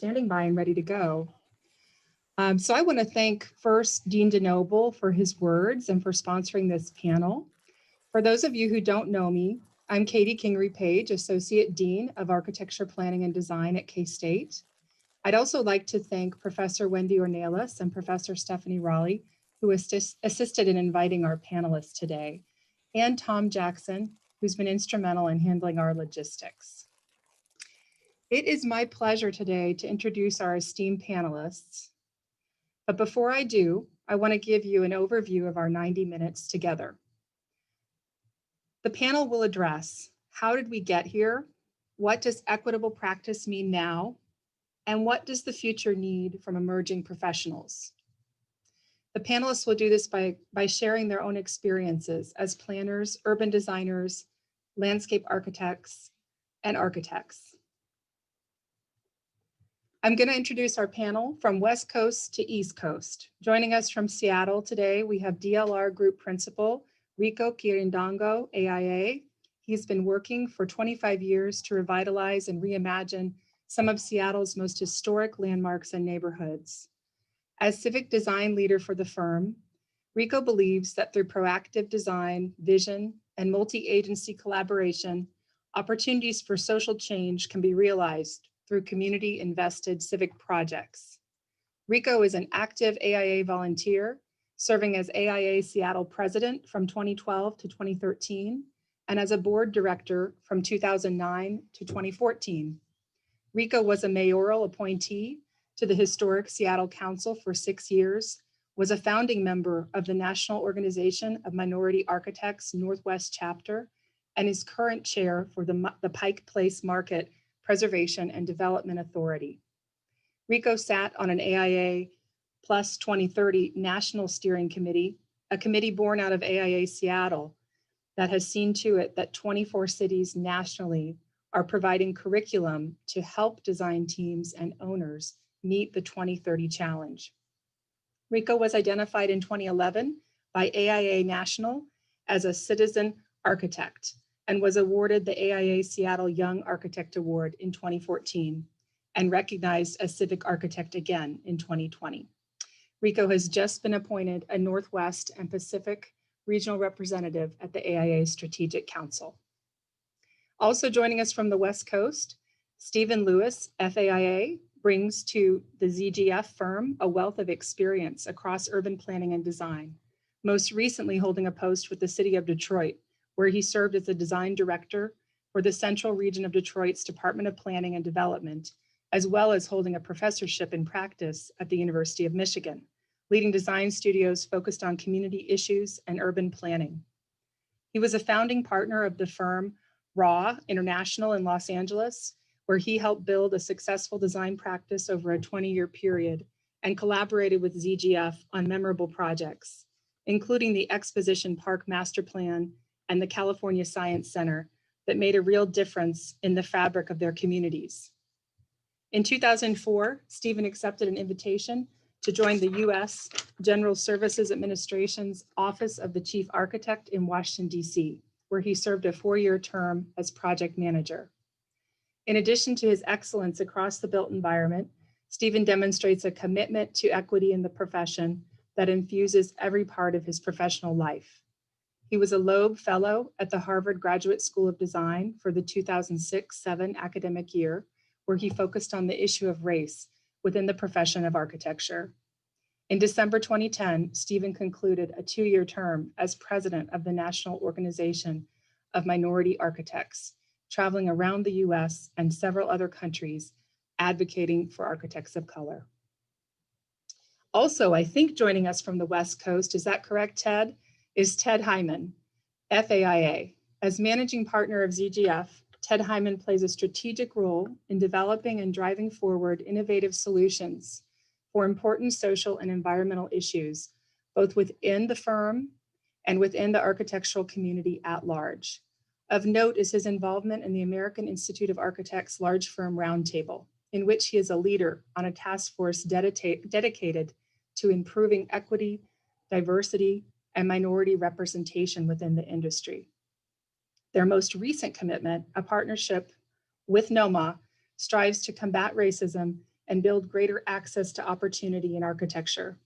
Standing by and ready to go. So I want to thank first Dean DeNoble for his words and for sponsoring this panel. For those of you who don't know me, I'm Katie Kingery-Page, Associate Dean of Architecture, Planning, and Design at K-State. I'd also like to thank Professor Wendy Ornelas and Professor Stephanie Raleigh, who assisted in inviting our panelists today, and Tom Jackson, who's been instrumental in handling our logistics. It is my pleasure today to introduce our esteemed panelists. But before I do, I want to give you an overview of our 90 minutes together. The panel will address: how did we get here? What does equitable practice mean now? And what does the future need from emerging professionals? The panelists will do this by sharing their own experiences as planners, urban designers, landscape architects, and architects. I'm going to introduce our panel from West Coast to East Coast. Joining us from Seattle today, we have DLR Group Principal, Rico Quirindongo, AIA. He's been working for 25 years to revitalize and reimagine some of Seattle's most historic landmarks and neighborhoods. As civic design leader for the firm, Rico believes that through proactive design, vision, and multi-agency collaboration, opportunities for social change can be realized through community-invested civic projects. Rico is an active AIA volunteer, serving as AIA Seattle president from 2012 to 2013, and as a board director from 2009 to 2014. Rico was a mayoral appointee to the Historic Seattle Council for 6 years, was a founding member of the National Organization of Minority Architects Northwest Chapter, and is current chair for the Pike Place Market Preservation and Development Authority. Rico sat on an AIA Plus 2030 National Steering Committee, a committee born out of AIA Seattle that has seen to it that 24 cities nationally are providing curriculum to help design teams and owners meet the 2030 challenge. Rico was identified in 2011 by AIA National as a citizen architect and was awarded the AIA Seattle Young Architect Award in 2014 and recognized as civic architect again in 2020. Rico has just been appointed a Northwest and Pacific regional representative at the AIA Strategic Council. Also joining us from the West Coast, Stephen Lewis, FAIA, brings to the ZGF firm a wealth of experience across urban planning and design, most recently holding a post with the city of Detroit, where he served as the design director for the central region of Detroit's Department of Planning and Development, as well as holding a professorship in practice at the University of Michigan, leading design studios focused on community issues and urban planning. He was a founding partner of the firm Raw International in Los Angeles, where he helped build a successful design practice over a 20-year period and collaborated with ZGF on memorable projects, including the Exposition Park Master Plan and the California Science Center that made a real difference in the fabric of their communities. In 2004, Stephen accepted an invitation to join the U.S. General Services Administration's Office of the Chief Architect in Washington, D.C., where he served a 4-year term as project manager. In addition to his excellence across the built environment, Stephen demonstrates a commitment to equity in the profession that infuses every part of his professional life. He was a Loeb Fellow at the Harvard Graduate School of Design for the 2006-07 academic year, where he focused on the issue of race within the profession of architecture. In December 2010, Stephen concluded a 2-year term as president of the National Organization of Minority Architects, traveling around the US and several other countries, advocating for architects of color. Also, I think joining us from the West Coast, is that correct, Ted? Is Ted Hyman, FAIA. As managing partner of ZGF, Ted Hyman plays a strategic role in developing and driving forward innovative solutions for important social and environmental issues, both within the firm and within the architectural community at large. Of note is his involvement in the American Institute of Architects Large Firm Roundtable, in which he is a leader on a task force dedicated to improving equity, diversity, and minority representation within the industry. Their most recent commitment, a partnership with NOMA, strives to combat racism and build greater access to opportunity in architecture.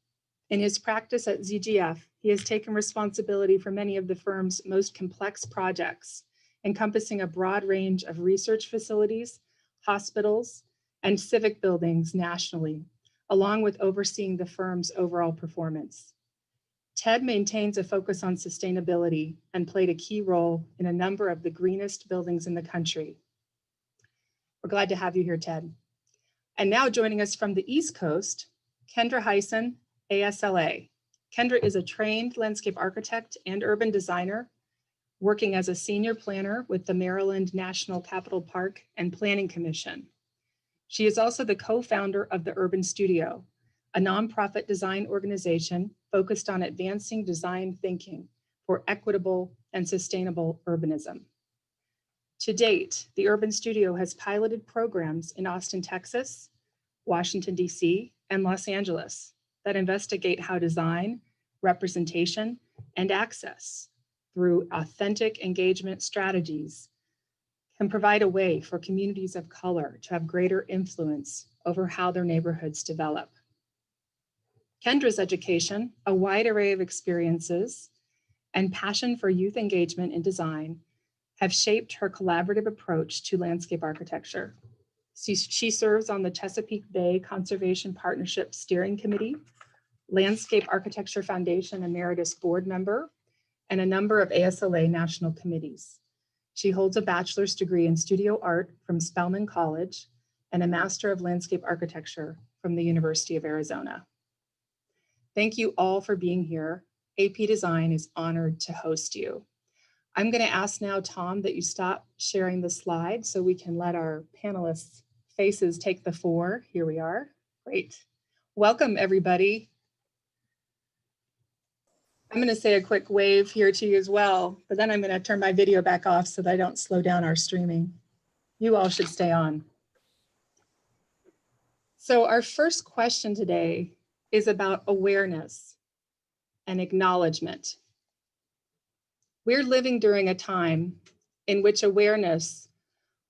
In his practice at ZGF, he has taken responsibility for many of the firm's most complex projects, encompassing a broad range of research facilities, hospitals, and civic buildings nationally, along with overseeing the firm's overall performance. Ted maintains a focus on sustainability and played a key role in a number of the greenest buildings in the country. We're glad to have you here, Ted. And now joining us from the East Coast, Kendra Hysen, ASLA. Kendra is a trained landscape architect and urban designer, working as a senior planner with the Maryland National Capital Park and Planning Commission. She is also the co-founder of the Urban Studio, a nonprofit design organization focused on advancing design thinking for equitable and sustainable urbanism. To date, the Urban Studio has piloted programs in Austin, Texas, Washington, D.C., and Los Angeles that investigate how design, representation, and access through authentic engagement strategies can provide a way for communities of color to have greater influence over how their neighborhoods develop. Kendra's education, a wide array of experiences, and passion for youth engagement in design have shaped her collaborative approach to landscape architecture. She serves on the Chesapeake Bay Conservation Partnership Steering Committee, Landscape Architecture Foundation Emeritus Board Member, and a number of ASLA national committees. She holds a bachelor's degree in studio art from Spelman College and a Master of Landscape Architecture from the University of Arizona. Thank you all for being here. APDesign is honored to host you. I'm going to ask now, Tom, that you stop sharing the slide so we can let our panelists' faces take the fore. Here we are. Great. Welcome, everybody. I'm going to say a quick wave here to you as well, but then I'm going to turn my video back off so that I don't slow down our streaming. You all should stay on. So our first question today is about awareness and acknowledgement. We're living during a time in which awareness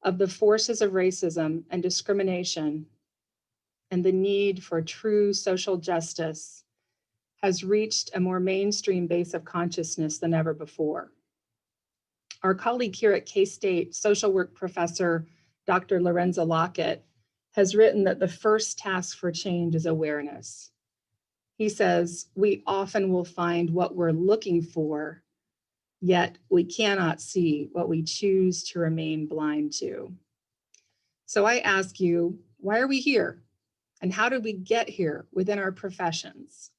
of the forces of racism and discrimination and the need for true social justice has reached a more mainstream base of consciousness than ever before. Our colleague here at K-State, social work professor, Dr. Lorenza Lockett, has written that the first task for change is awareness. He says, we often will find what we're looking for, yet we cannot see what we choose to remain blind to. So I ask you, why are we here? And how did we get here within our professions?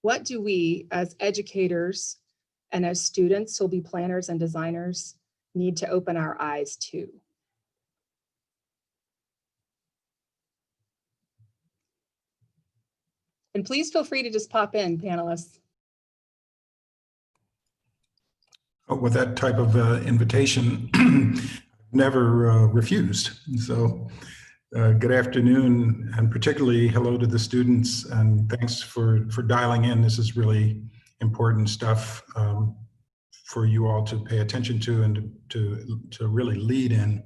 What do we as educators and as students who'll be planners and designers need to open our eyes to? And please feel free to just pop in, panelists. With that type of invitation, never refused. So good afternoon, and particularly hello to the students, and thanks for dialing in. This is really important stuff for you all to pay attention to and to really lead in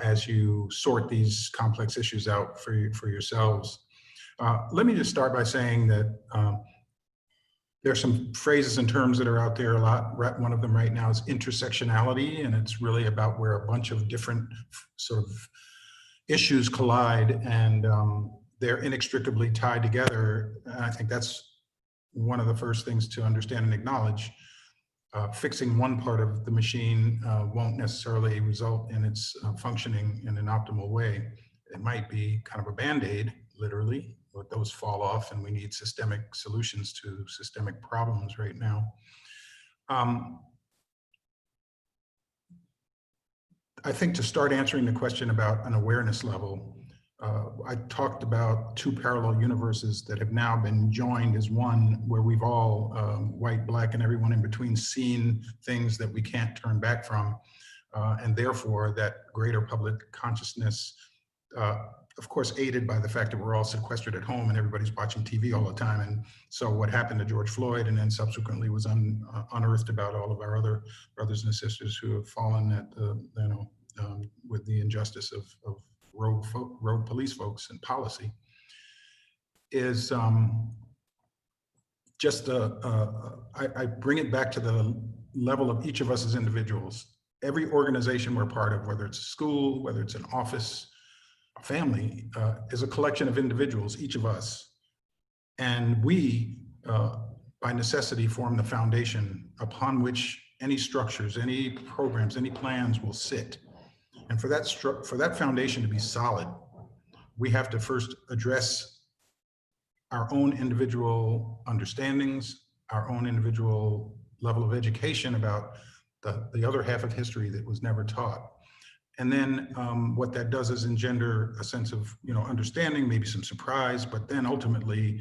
as you sort these complex issues out for yourselves. Let me just start by saying that there are some phrases and terms that are out there a lot. One of them right now is intersectionality, and it's really about where a bunch of different sort of issues collide, and they're inextricably tied together. And I think that's one of the first things to understand and acknowledge. Fixing one part of the machine won't necessarily result in its functioning in an optimal way. It might be kind of a Band-Aid, literally, but those fall off, and we need systemic solutions to systemic problems right now. I think to start answering the question about an awareness level, I talked about two parallel universes that have now been joined as one, where we've all, white, black, and everyone in between, seen things that we can't turn back from. And therefore, that greater public consciousness, of course, aided by the fact that we're all sequestered at home and everybody's watching TV all the time. And so what happened to George Floyd and then subsequently was unearthed about all of our other brothers and sisters who have fallen at the, with the injustice of road police folks and policy, is I bring it back to the level of each of us as individuals. Every organization we're part of, whether it's a school, whether it's an office, a family, is a collection of individuals, each of us. And we, by necessity, form the foundation upon which any structures, any programs, any plans will sit. And for that foundation to be solid, we have to first address our own individual understandings, our own individual level of education about the other half of history that was never taught. And then what that does is engender a sense of, understanding, maybe some surprise, but then ultimately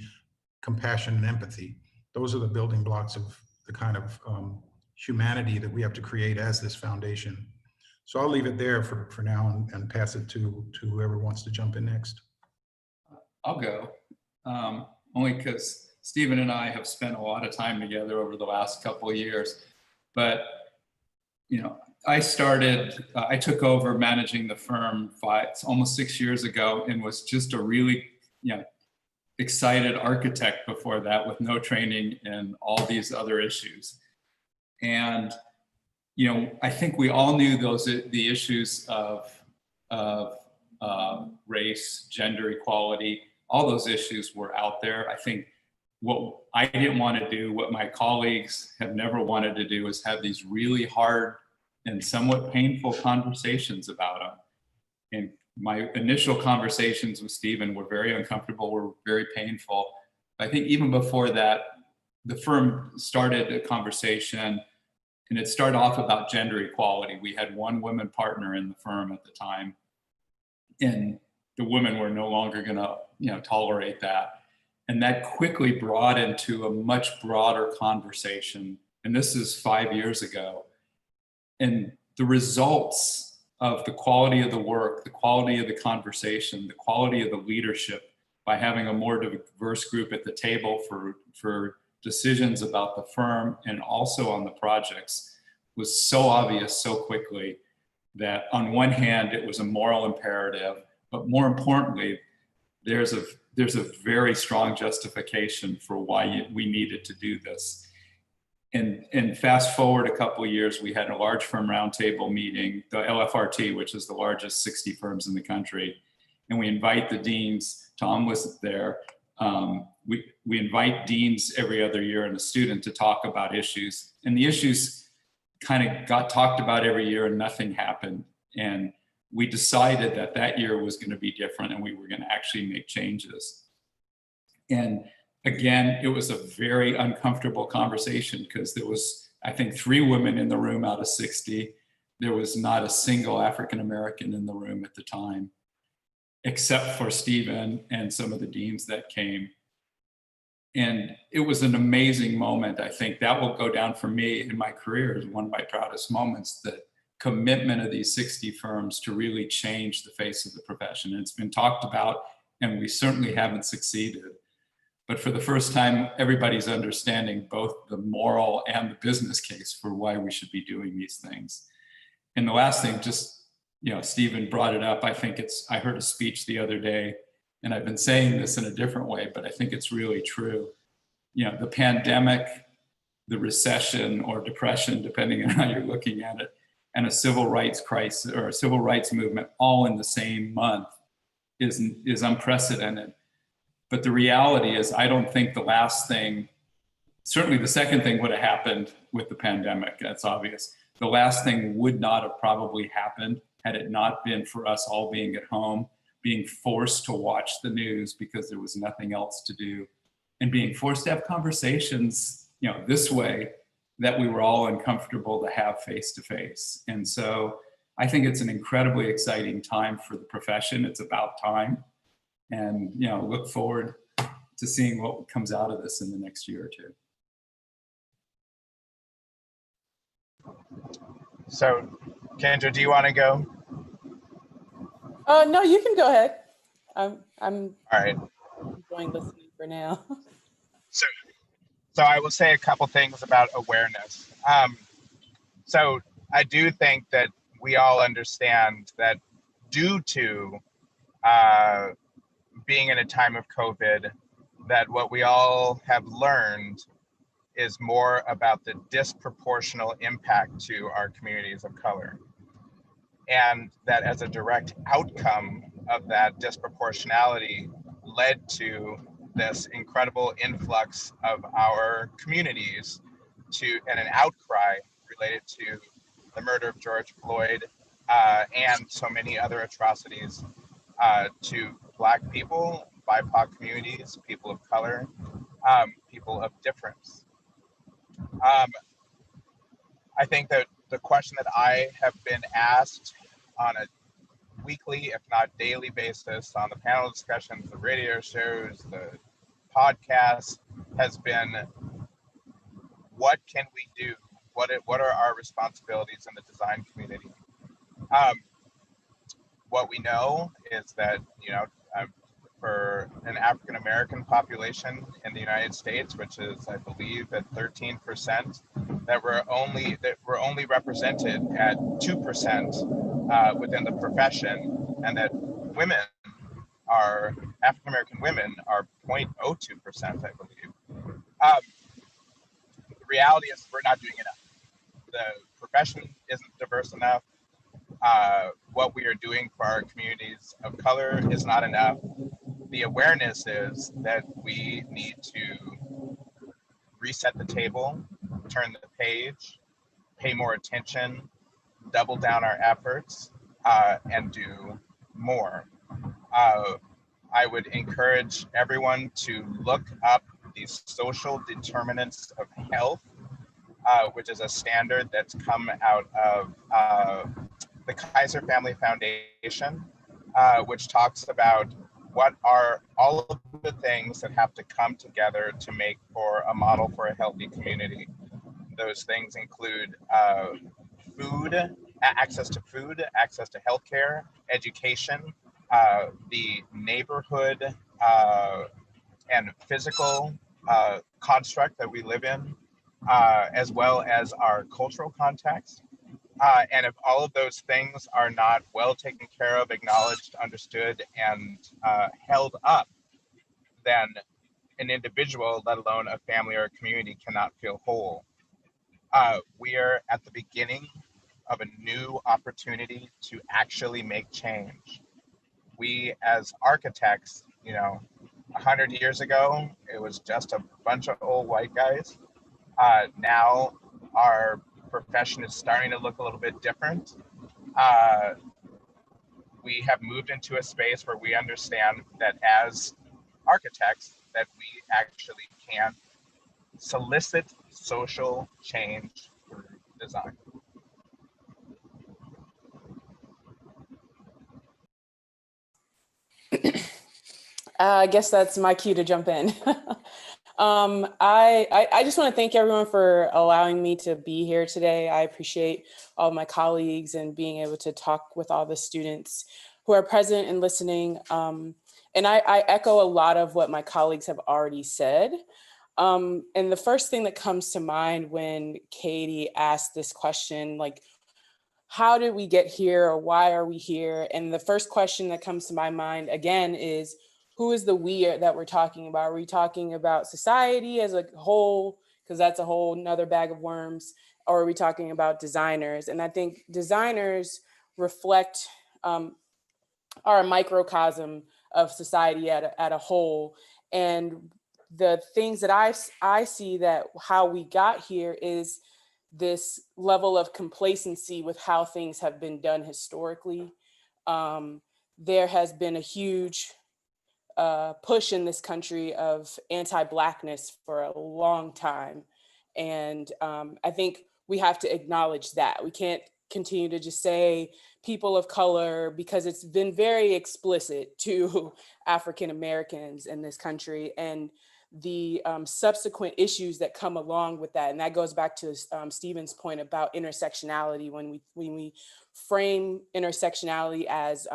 compassion and empathy. Those are the building blocks of the kind of humanity that we have to create as this foundation. So I'll leave it there for now and pass it to whoever wants to jump in next. I'll go, only because Stephen and I have spent a lot of time together over the last couple of years. But, I took over managing the firm almost 6 years ago, and was just a really, excited architect before that with no training and all these other issues. And, I think we all knew the issues of race, gender equality, all those issues were out there. I think what I didn't want to do, what my colleagues have never wanted to do, is have these really hard and somewhat painful conversations about them. And my initial conversations with Stephen were very uncomfortable, were very painful. I think even before that, the firm started a conversation, and it started off about gender equality. We had one woman partner in the firm at the time, and the women were no longer going to, tolerate that. And that quickly brought into a much broader conversation. And this is 5 years ago. And the results of the quality of the work, the quality of the conversation, the quality of the leadership, by having a more diverse group at the table for decisions about the firm and also on the projects, was so obvious so quickly that on one hand, it was a moral imperative, but more importantly, there's a very strong justification for why we needed to do this. And fast forward a couple of years, we had a large firm roundtable meeting, the LFRT, which is the largest 60 firms in the country. And we invite the deans. Tom was there. We invite deans every other year and a student to talk about issues. And the issues kind of got talked about every year and nothing happened. And we decided that year was going to be different and we were going to actually make changes. And again, it was a very uncomfortable conversation because there was, I think, 3 women in the room out of 60. There was not a single African-American in the room at the time, except for Stephen and some of the deans that came. And it was an amazing moment. I think that will go down for me in my career as one of my proudest moments, the commitment of these 60 firms to really change the face of the profession. And it's been talked about, and we certainly haven't succeeded. But for the first time, everybody's understanding both the moral and the business case for why we should be doing these things. And the last thing, just, Stephen brought it up. I think I heard a speech the other day, and I've been saying this in a different way, but I think it's really true. The pandemic, the recession or depression, depending on how you're looking at it, and a civil rights crisis or a civil rights movement all in the same month is unprecedented. But the reality is, I don't think the last thing, certainly the second thing would have happened with the pandemic, that's obvious. The last thing would not have probably happened had it not been for us all being at home, being forced to watch the news because there was nothing else to do, and being forced to have conversations, this way that we were all uncomfortable to have face to face. And so I think it's an incredibly exciting time for the profession. It's about time. And look forward to seeing what comes out of this in the next year or two. So, Kendra, do you want to go? No, you can go ahead. I'm All right. enjoying listening for now. So I will say a couple things about awareness. So I do think that we all understand that due to being in a time of COVID, that what we all have learned is more about the disproportional impact to our communities of color. And that as a direct outcome of that disproportionality led to this incredible influx of our communities and an outcry related to the murder of George Floyd and so many other atrocities to Black people, BIPOC communities, people of color, people of difference. I think that the question that I have been asked on a weekly, if not daily basis on the panel discussions, the radio shows, the podcasts has been, what can we do? What are our responsibilities in the design community? What we know is that, for an African American population in the United States, which is, I believe, at 13%, that we're only represented at 2% within the profession, and that African American women are 0.02%, I believe. The reality is we're not doing enough. The profession isn't diverse enough. What we are doing for our communities of color is not enough. The awareness is that we need to reset the table, turn the page, pay more attention, double down our efforts, and do more. I would encourage everyone to look up the social determinants of health, which is a standard that's come out of the Kaiser Family Foundation, which talks about what are all of the things that have to come together to make for a model for a healthy community. Those things include access to food, access to healthcare, education, the neighborhood and physical construct that we live in, as well as our cultural context. And if all of those things are not well taken care of, acknowledged, understood, and held up, then an individual, let alone a family or a community, cannot feel whole. We are at the beginning of a new opportunity to actually make change. We as architects, 100 years ago, it was just a bunch of old white guys. Now our profession is starting to look a little bit different. We have moved into a space where we understand that as architects, that we actually can solicit social change through design. I guess that's my cue to jump in. I just want to thank everyone for allowing me to be here today. I appreciate all my colleagues and being able to talk with all the students who are present and listening. And I echo a lot of what my colleagues have already said. And the first thing that comes to mind when Katie asked this question, like, how did we get here, or why are we here? And the first question that comes to my mind again is, who is the we that we're talking about? Are we talking about society as a whole? Because that's a whole nother bag of worms. Or are we talking about designers? And I think designers reflect our microcosm of society at a whole. And the things that I see that how we got here is this level of complacency with how things have been done historically. There has been a huge push in this country of anti-Blackness for a long time. And I think we have to acknowledge that. We can't continue to just say people of color, because it's been very explicit to African Americans in this country, and the subsequent issues that come along with that. And that goes back to Stephen's point about intersectionality. When we frame intersectionality as,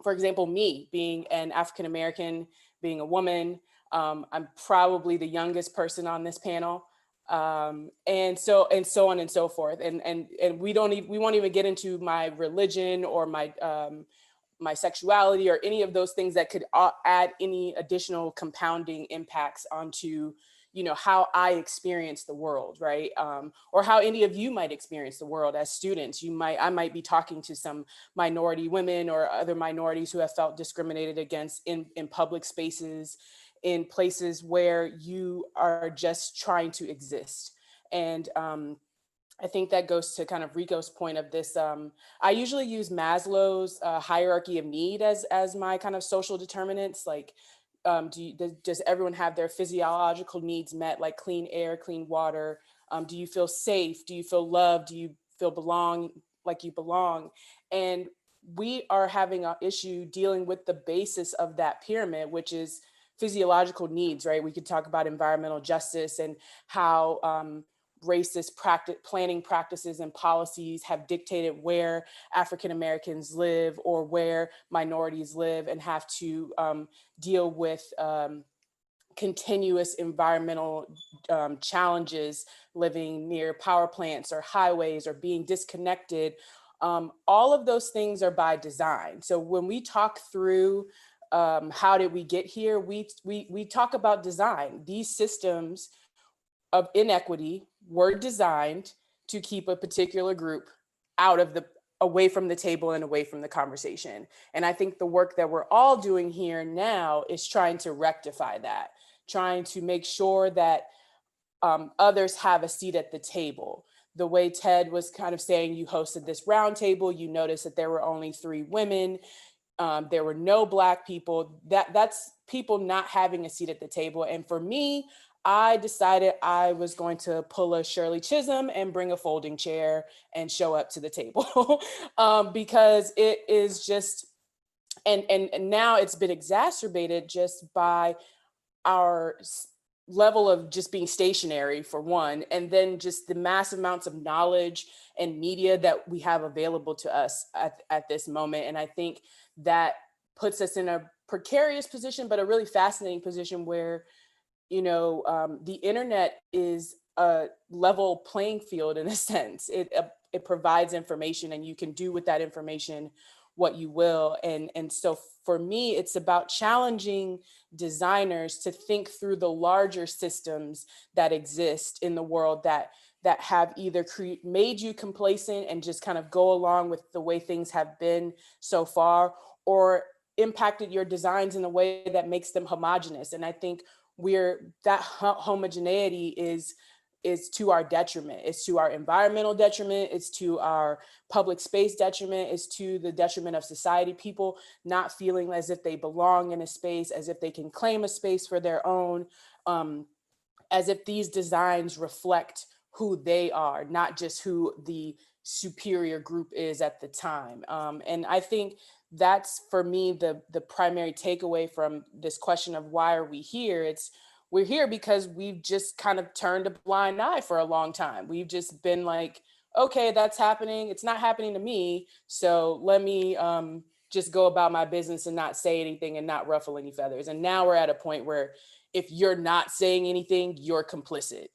for example, me being an African American, being a woman, I'm probably the youngest person on this panel, and so on and so forth. And we won't even get into my religion or my my sexuality or any of those things that could add any additional compounding impacts onto, how I experience the world, right? Or how any of you might experience the world as students. I might be talking to some minority women or other minorities who have felt discriminated against in public spaces, in places where you are just trying to exist. And I think that goes to kind of Rico's point of this. I usually use Maslow's hierarchy of need as my kind of social determinants. Like, does everyone have their physiological needs met, like clean air, clean water? Do you feel safe? Do you feel loved? Do you feel like you belong? And we are having an issue dealing with the basis of that pyramid, which is physiological needs, right? We could talk about environmental justice and how racist planning practices and policies have dictated where African Americans live or where minorities live, and have to deal with continuous environmental challenges, living near power plants or highways or being disconnected. All of those things are by design. So when we talk through how did we get here, we talk about design. These systems of inequity were designed to keep a particular group away from the table and away from the conversation. And I think the work that we're all doing here now is trying to rectify that, trying to make sure that others have a seat at the table. The way Ted was kind of saying, you hosted this roundtable, you noticed that there were only 3 women. There were no Black people. That's people not having a seat at the table. And for me, I decided I was going to pull a Shirley Chisholm and bring a folding chair and show up to the table because it is just, and now it's been exacerbated just by our level of just being stationary, for one, and then just the massive amounts of knowledge and media that we have available to us at this moment. And I think that puts us in a precarious position, but a really fascinating position where the internet is a level playing field in a sense. It provides information, and you can do with that information what you will. And so for me, it's about challenging designers to think through the larger systems that exist in the world that have either made you complacent and just kind of go along with the way things have been so far, or impacted your designs in a way that makes them homogenous. And I think that homogeneity is to our detriment. It's to our environmental detriment. It's to our public space detriment. It's to the detriment of society. People not feeling as if they belong in a space, as if they can claim a space for their own, as if these designs reflect who they are, not just who the superior group is at the time. And I think that's, for me, the primary takeaway from this question of why are we here? We're here because we've just kind of turned a blind eye for a long time. We've just been like, okay, that's happening. It's not happening to me. So let me just go about my business and not say anything and not ruffle any feathers. And now we're at a point where if you're not saying anything, you're complicit.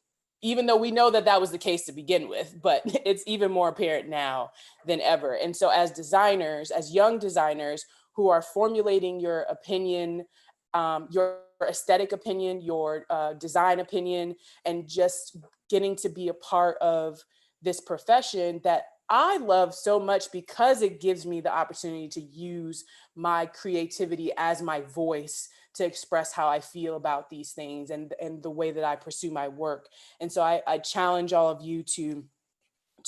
Even though we know that was the case to begin with, but it's even more apparent now than ever. And so as designers, as young designers who are formulating your opinion, your aesthetic opinion, your design opinion, and just getting to be a part of this profession that I love so much because it gives me the opportunity to use my creativity as my voice to express how I feel about these things and the way that I pursue my work. And so I challenge all of you to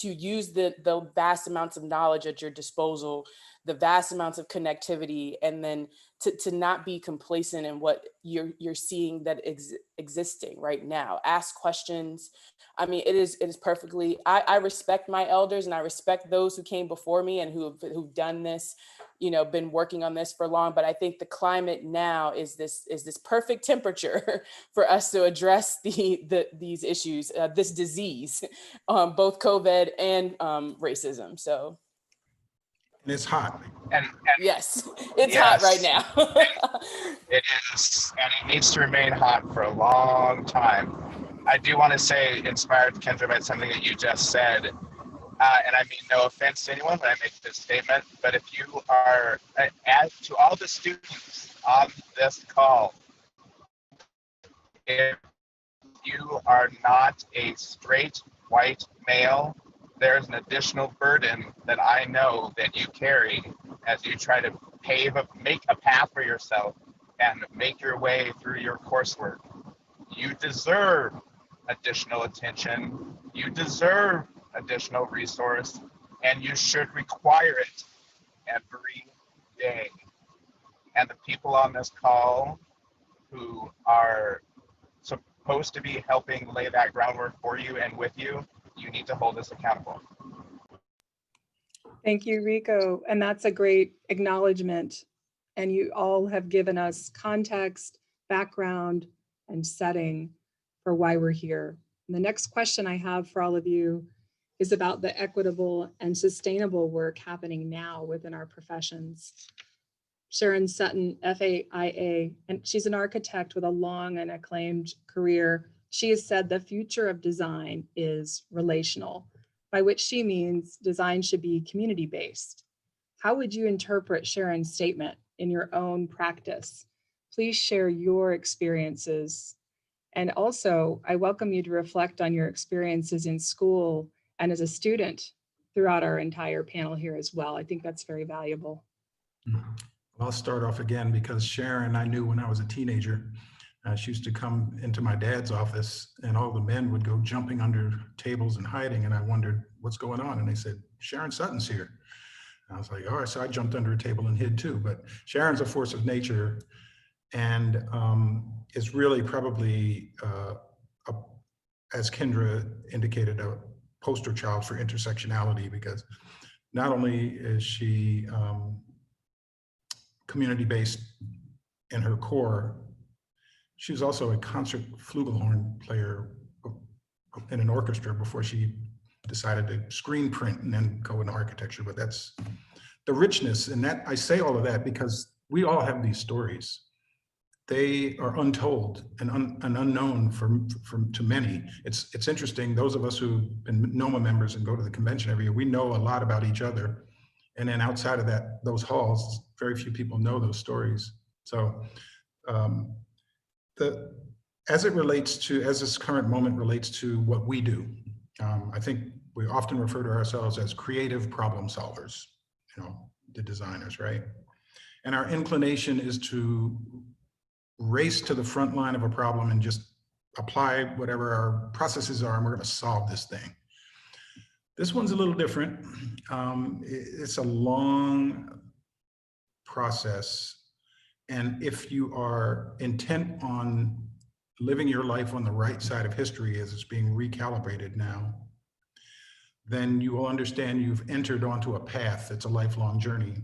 use the vast amounts of knowledge at your disposal, the vast amounts of connectivity, and then to not be complacent in what you're seeing that existing right now. Ask questions. I mean, it is perfectly, I respect my elders and I respect those who came before me and who've done this, been working on this for long. But I think the climate now is this perfect temperature for us to address these issues, this disease, both COVID and racism. So. And it's hot. And yes, it's yes, hot right now. it is, and it needs to remain hot for a long time. I do want to say, inspired, Kendra, by something that you just said. and I mean no offense to anyone when I make this statement, but if you are, as to all the students on this call, if you are not a straight white male, there's an additional burden that I know that you carry as you try to make a path for yourself and make your way through your coursework. You deserve additional attention, you deserve additional resource, and you should require it every day. And the people on this call who are supposed to be helping lay that groundwork for you and with you, you need to hold us accountable. Thank you, Rico. And that's a great acknowledgement. And you all have given us context, background, and setting for why we're here. And the next question I have for all of you is about the equitable and sustainable work happening now within our professions. Sharon Sutton, FAIA, and she's an architect with a long and acclaimed career. She has said the future of design is relational, by which she means design should be community-based. How would you interpret Sharon's statement in your own practice? Please share your experiences. And also, I welcome you to reflect on your experiences in school and as a student throughout our entire panel here as well. I think that's very valuable. I'll start off again because Sharon, I knew when I was a teenager. She used to come into my dad's office and all the men would go jumping under tables and hiding. And I wondered, what's going on? And they said, Sharon Sutton's here. And I was like, all right, so I jumped under a table and hid too. But Sharon's a force of nature and is really probably, as Kendra indicated, a poster child for intersectionality, because not only is she community-based in her core, she was also a concert flugelhorn player in an orchestra before she decided to screen print and then go into architecture. But that's the richness, and that I say all of that because we all have these stories. They are untold and unknown to many. It's interesting, those of us who've been NOMA members and go to the convention every year, we know a lot about each other. And then outside of that, those halls, very few people know those stories. So as this current moment relates to what we do, I think we often refer to ourselves as creative problem solvers, the designers, right? And our inclination is to race to the front line of a problem and just apply whatever our processes are, and we're going to solve this thing. This one's a little different. It's a long process. And if you are intent on living your life on the right side of history as it's being recalibrated now, then you will understand you've entered onto a path that's a lifelong journey,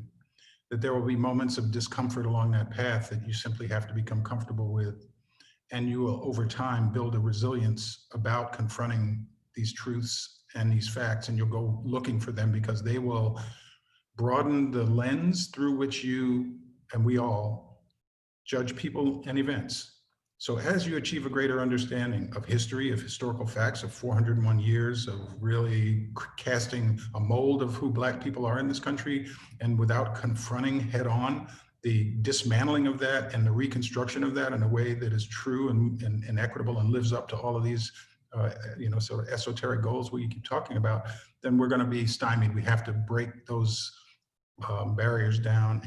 that there will be moments of discomfort along that path that you simply have to become comfortable with. And you will, over time, build a resilience about confronting these truths and these facts, and you'll go looking for them because they will broaden the lens through which you and we all judge people and events. So as you achieve a greater understanding of history, of historical facts, of 401 years of really casting a mold of who Black people are in this country, and without confronting head on the dismantling of that and the reconstruction of that in a way that is true and equitable and lives up to all of these sort of esoteric goals we keep talking about, then we're going to be stymied. We have to break those barriers down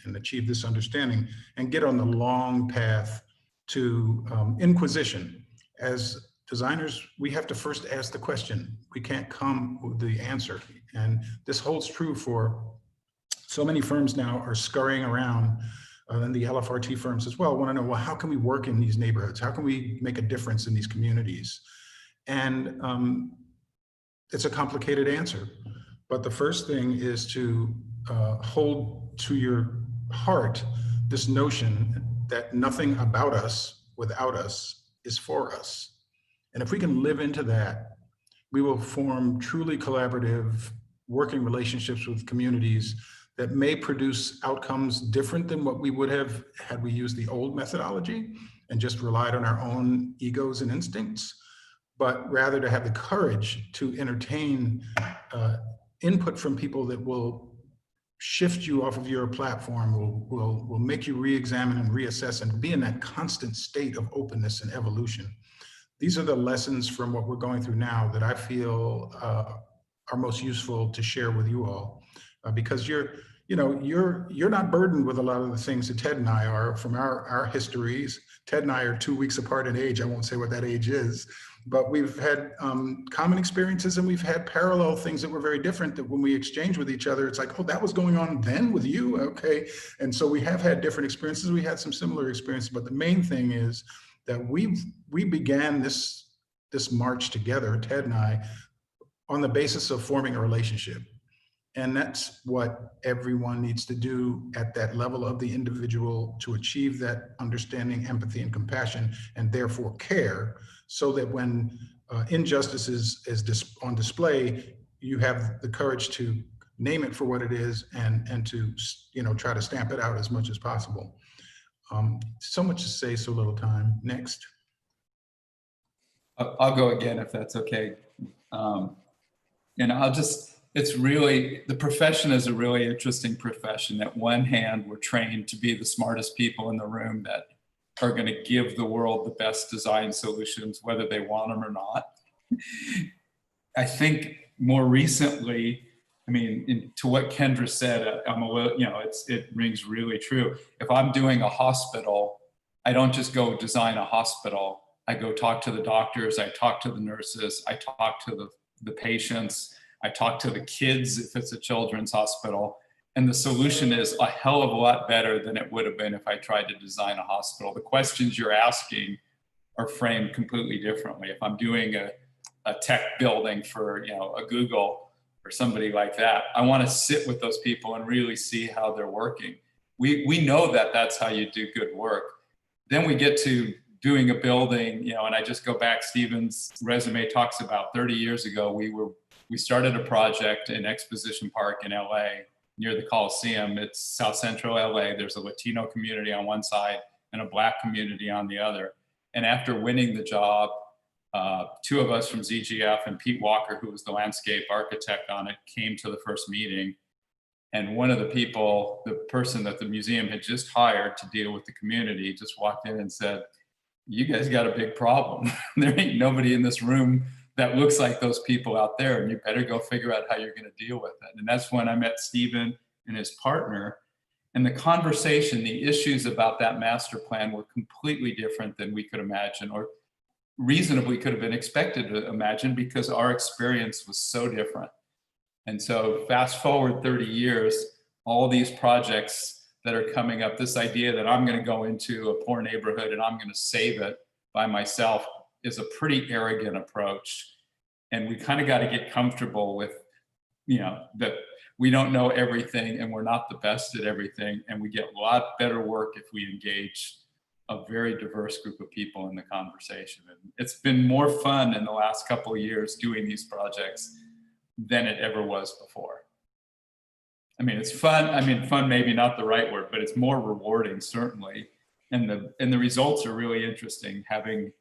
and achieve this understanding and get on the long path to inquisition. As designers, we have to first ask the question. We can't come with the answer. And this holds true for so many firms now are scurrying around, and the LFRT firms as well want to know, well, how can we work in these neighborhoods? How can we make a difference in these communities? And it's a complicated answer. But the first thing is to hold to your heart this notion that nothing about us without us is for us. And if we can live into that, we will form truly collaborative working relationships with communities that may produce outcomes different than what we would have had we used the old methodology and just relied on our own egos and instincts. but rather to have the courage to entertain input from people that will shift you off of your platform, will make you re-examine and reassess and be in that constant state of openness and evolution. These are the lessons from what we're going through now that I feel are most useful to share with you all, because you're not burdened with a lot of the things that Ted and I are from our histories. Ted and I are 2 weeks apart in age. I won't say what that age is, but we've had common experiences, and we've had parallel things that were very different, that when we exchange with each other, it's like, oh, that was going on then with you, okay. And so we have had different experiences. We had some similar experiences, but the main thing is that we began this march together, Ted and I, on the basis of forming a relationship. And that's what everyone needs to do at that level of the individual to achieve that understanding, empathy, and compassion, and therefore care, so that when injustice is on display, you have the courage to name it for what it is, and to try to stamp it out as much as possible. So much to say, so little time. Next. I'll go again if that's okay. It's really, the profession is a really interesting profession. At one hand, we're trained to be the smartest people in the room that are going to give the world the best design solutions, whether they want them or not. I think more recently, to what Kendra said, it rings really true. If I'm doing a hospital, I don't just go design a hospital. I go talk to the doctors, I talk to the nurses, I talk to the patients, I talk to the kids if it's a children's hospital. And the solution is a hell of a lot better than it would have been if I tried to design a hospital. The questions you're asking are framed completely differently. If I'm doing a tech building for a Google or somebody like that, I want to sit with those people and really see how they're working. We know that that's how you do good work. Then we get to doing a building, and I just go back, Stephen's resume talks about 30 years ago, we started a project in Exposition Park in LA near the Coliseum. It's South Central LA. There's a Latino community on one side and a Black community on the other. And after winning the job, two of us from ZGF and Pete Walker, who was the landscape architect on it, came to the first meeting. And one of the people, the person that the museum had just hired to deal with the community, just walked in and said, "You guys got a big problem. There ain't nobody in this room that looks like those people out there, and you better go figure out how you're going to deal with it." And that's when I met Stephen and his partner. And the conversation, the issues about that master plan were completely different than we could imagine, or reasonably could have been expected to imagine, because our experience was so different. And so fast forward 30 years, all these projects that are coming up, this idea that I'm going to go into a poor neighborhood and I'm going to save it by myself is a pretty arrogant approach. And we kind of got to get comfortable with, that we don't know everything and we're not the best at everything. And we get a lot better work if we engage a very diverse group of people in the conversation. And it's been more fun in the last couple of years doing these projects than it ever was before. It's fun. Fun maybe not the right word, but it's more rewarding, certainly. And the results are really interesting, having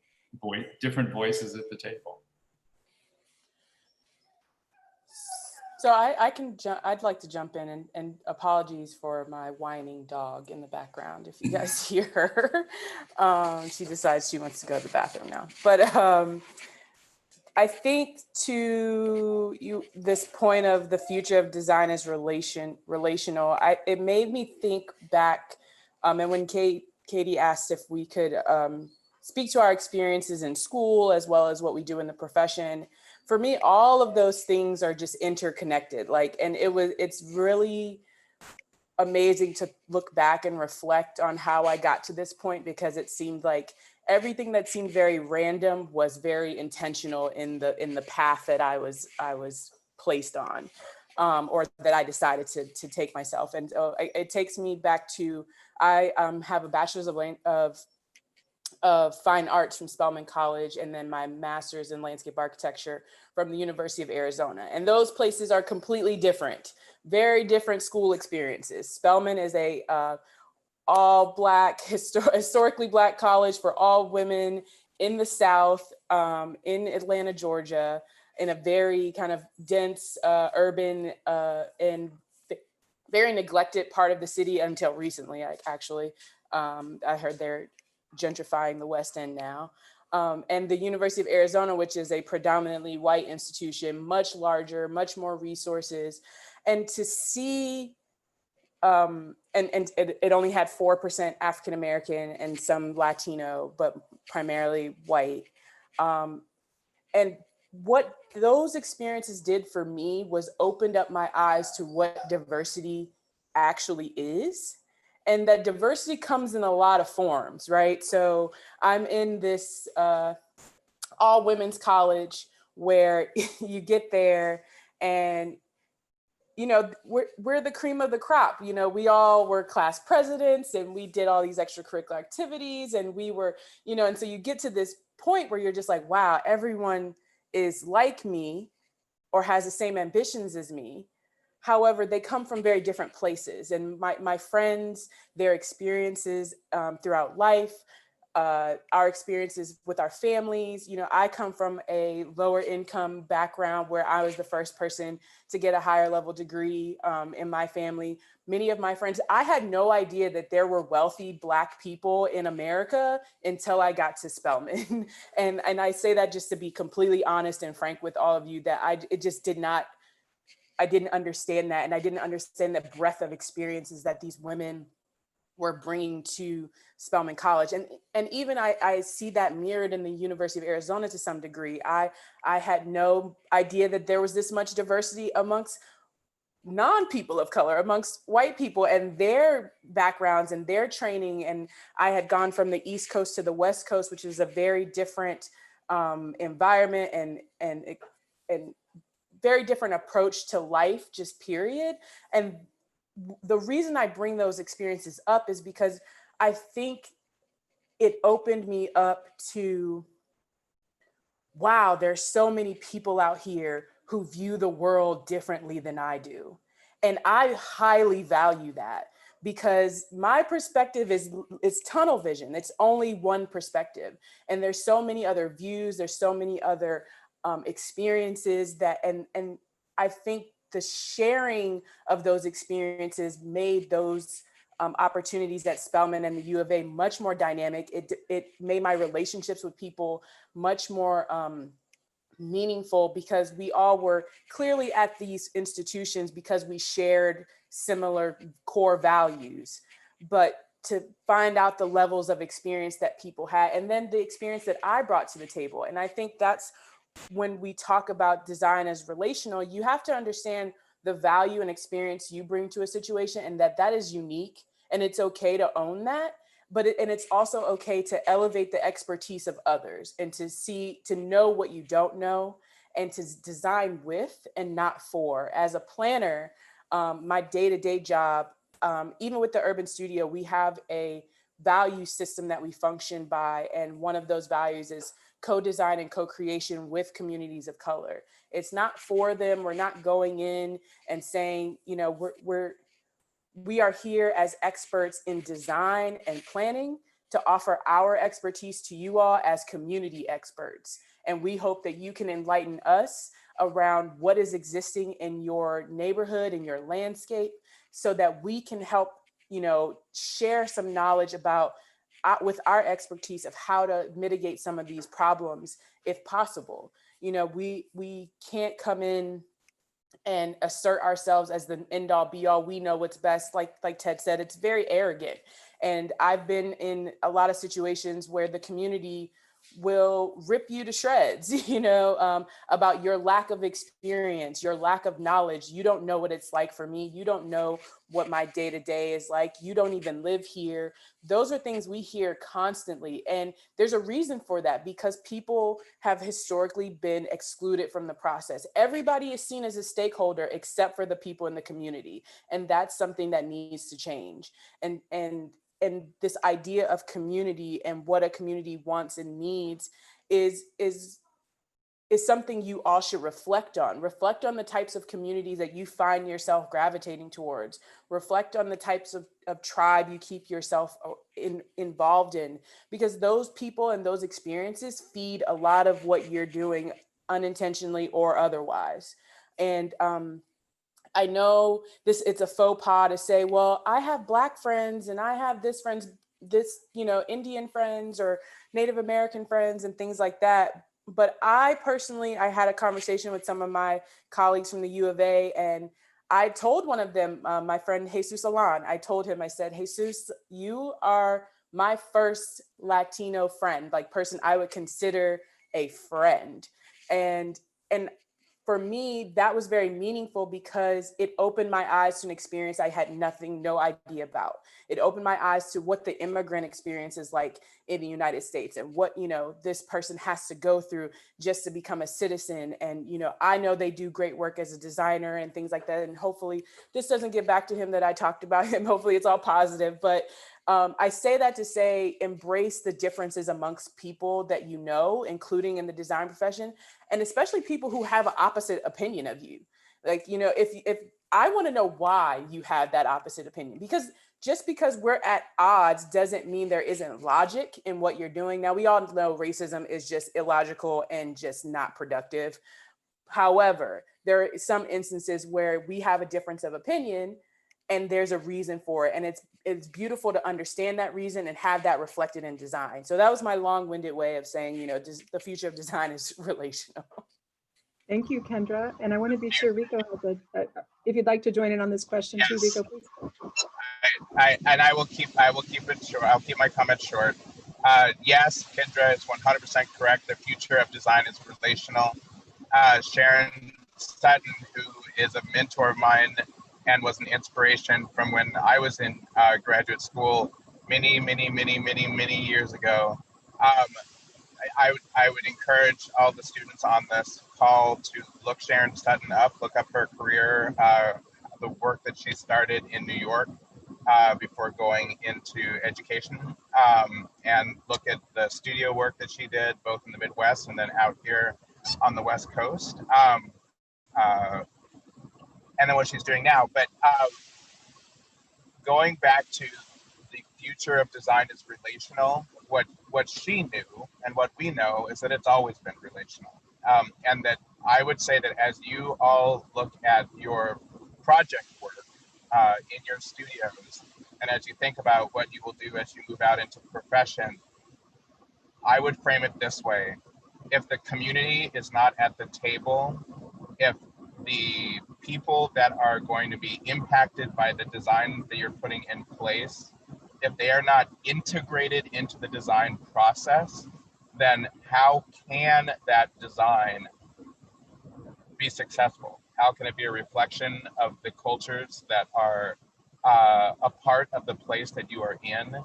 different voices at the table. So I'd like to jump in, and apologies for my whining dog in the background if you guys hear her. She decides she wants to go to the bathroom now. But I think to this point of the future of design as relational, it made me think back, and when Katie asked if we could speak to our experiences in school as well as what we do in the profession. For me, all of those things are just interconnected. And it's really amazing to look back and reflect on how I got to this point, because it seemed like everything that seemed very random was very intentional in the path that I was placed on, or that I decided to take myself. And it takes me back to, I have a bachelor's of fine arts from Spelman College, and then my master's in landscape architecture from the University of Arizona. And those places are completely different, very different school experiences. Spelman is a all Black, historically Black college for all women in the South. in Atlanta, Georgia, in a very kind of dense, urban, and very neglected part of the city until recently, actually. I heard they're gentrifying the West End now. And the University of Arizona, which is a predominantly white institution, much larger, much more resources. And to see, and it only had 4% African-American and some Latino, but primarily white. And what those experiences did for me was opened up my eyes to what diversity actually is. And that diversity comes in a lot of forms, right? So I'm in this all women's college where you get there and we're the cream of the crop. We all were class presidents and we did all these extracurricular activities and we were, and so you get to this point where you're just like, wow, everyone is like me or has the same ambitions as me. However, they come from very different places. And my friends, their experiences throughout life, our experiences with our families. I come from a lower income background where I was the first person to get a higher level degree in my family. Many of my friends, I had no idea that there were wealthy Black people in America until I got to Spelman. and I say that just to be completely honest and frank with all of you, that I didn't understand that. And I didn't understand the breadth of experiences that these women were bringing to Spelman College. And even I see that mirrored in the University of Arizona to some degree. I had no idea that there was this much diversity amongst non-people of color, amongst white people and their backgrounds and their training. And I had gone from the East Coast to the West Coast, which is a very different environment and very different approach to life, just period. And the reason I bring those experiences up is because I think it opened me up to, wow, there's so many people out here who view the world differently than I do. And I highly value that because my perspective is tunnel vision. It's only one perspective. And there's so many other views, there's so many other experiences that, and I think the sharing of those experiences made those opportunities at Spelman and the U of A much more dynamic. It made my relationships with people much more meaningful because we all were clearly at these institutions because we shared similar core values. But to find out the levels of experience that people had, and then the experience that I brought to the table. And I think that's when we talk about design as relational, you have to understand the value and experience you bring to a situation and that is unique. And it's okay to own that, but it's also okay to elevate the expertise of others and to know what you don't know and to design with and not for. As a planner, my day-to-day job, even with the Urban Studio, we have a value system that we function by. And one of those values is co-design and co-creation with communities of color. It's not for them. We're not going in and saying, we are here as experts in design and planning to offer our expertise to you all as community experts. And we hope that you can enlighten us around what is existing in your neighborhood, in your landscape, so that we can help, share some knowledge about with our expertise of how to mitigate some of these problems if possible. We can't come in and assert ourselves as the end all be all. We know what's best. Like Ted said, it's very arrogant. And I've been in a lot of situations where the community will rip you to shreds, about your lack of experience, your lack of knowledge. You don't know what it's like for me. You don't know what my day-to-day is like. You don't even live here. Those are things we hear constantly. And there's a reason for that, because people have historically been excluded from the process. Everybody is seen as a stakeholder except for the people in the community. And that's something that needs to change. And this idea of community and what a community wants and needs is is something you all should reflect on. Reflect on the types of communities that you find yourself gravitating towards. Reflect on the types of tribe you keep yourself involved in, because those people and those experiences feed a lot of what you're doing unintentionally or otherwise. And I know it's a faux pas to say, well, I have Black friends and I have this friends, this, Indian friends or Native American friends and things like that. But I had a conversation with some of my colleagues from the U of A, and I told one of them, my friend Jesus Alan, I told him, I said, Jesus, you are my first Latino friend, like person I would consider a friend. And for me, that was very meaningful because it opened my eyes to an experience I had no idea about. It opened my eyes to what the immigrant experience is like in the United States and what, this person has to go through just to become a citizen. And, I know they do great work as a designer and things like that. And hopefully this doesn't get back to him that I talked about him. Hopefully it's all positive, but I say that to say, embrace the differences amongst people that including in the design profession, and especially people who have an opposite opinion of you. Like, if I want to know why you have that opposite opinion, because just because we're at odds doesn't mean there isn't logic in what you're doing. Now, we all know racism is just illogical and just not productive. However, there are some instances where we have a difference of opinion and there's a reason for it. And it's beautiful to understand that reason and have that reflected in design. So that was my long-winded way of saying, the future of design is relational. Thank you, Kendra. And I want to be sure Rico has if you'd like to join in on this question too, Rico, please. I will keep it short. I'll keep my comments short. Yes, Kendra is 100% correct. The future of design is relational. Sharon Sutton, who is a mentor of mine and was an inspiration from when I was in graduate school many years ago. I would encourage all the students on this call to look Sharon Sutton up, look up her career, the work that she started in New York before going into education, and look at the studio work that she did both in the Midwest and then out here on the West Coast, and then what she's doing now. But going back to the future of design is relational, what she knew and what we know is that it's always been relational. And that I would say that as you all look at your project work in your studios, and as you think about what you will do as you move out into the profession, I would frame it this way. If the community is not at the table, if the people that are going to be impacted by the design that you're putting in place, if they are not integrated into the design process, then how can that design be successful? How can it be a reflection of the cultures that are a part of the place that you are in?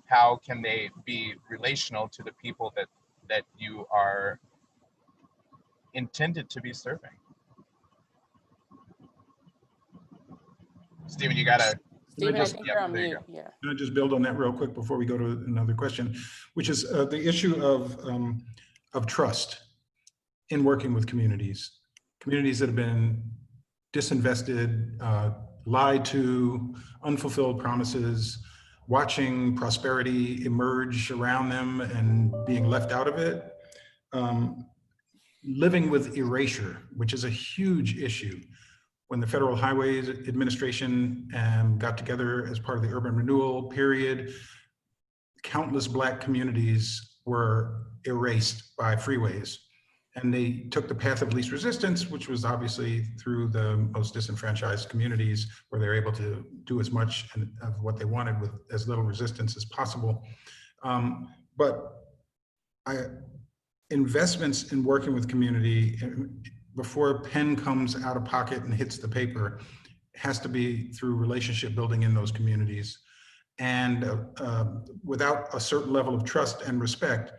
How can they be relational to the people that you are intended to be serving? Steven, you gotta. Steven, I think you're on mute. Yeah. Can I just build on that real quick before we go to another question, which is the issue of trust in working with communities that have been disinvested, lied to, unfulfilled promises, watching prosperity emerge around them and being left out of it, living with erasure, which is a huge issue. When the Federal Highways Administration got together as part of the urban renewal period, countless Black communities were erased by freeways. And they took the path of least resistance, which was obviously through the most disenfranchised communities, where they're able to do as much of what they wanted with as little resistance as possible. Investments in working with community before a pen comes out of pocket and hits the paper has to be through relationship building in those communities. And without a certain level of trust and respect,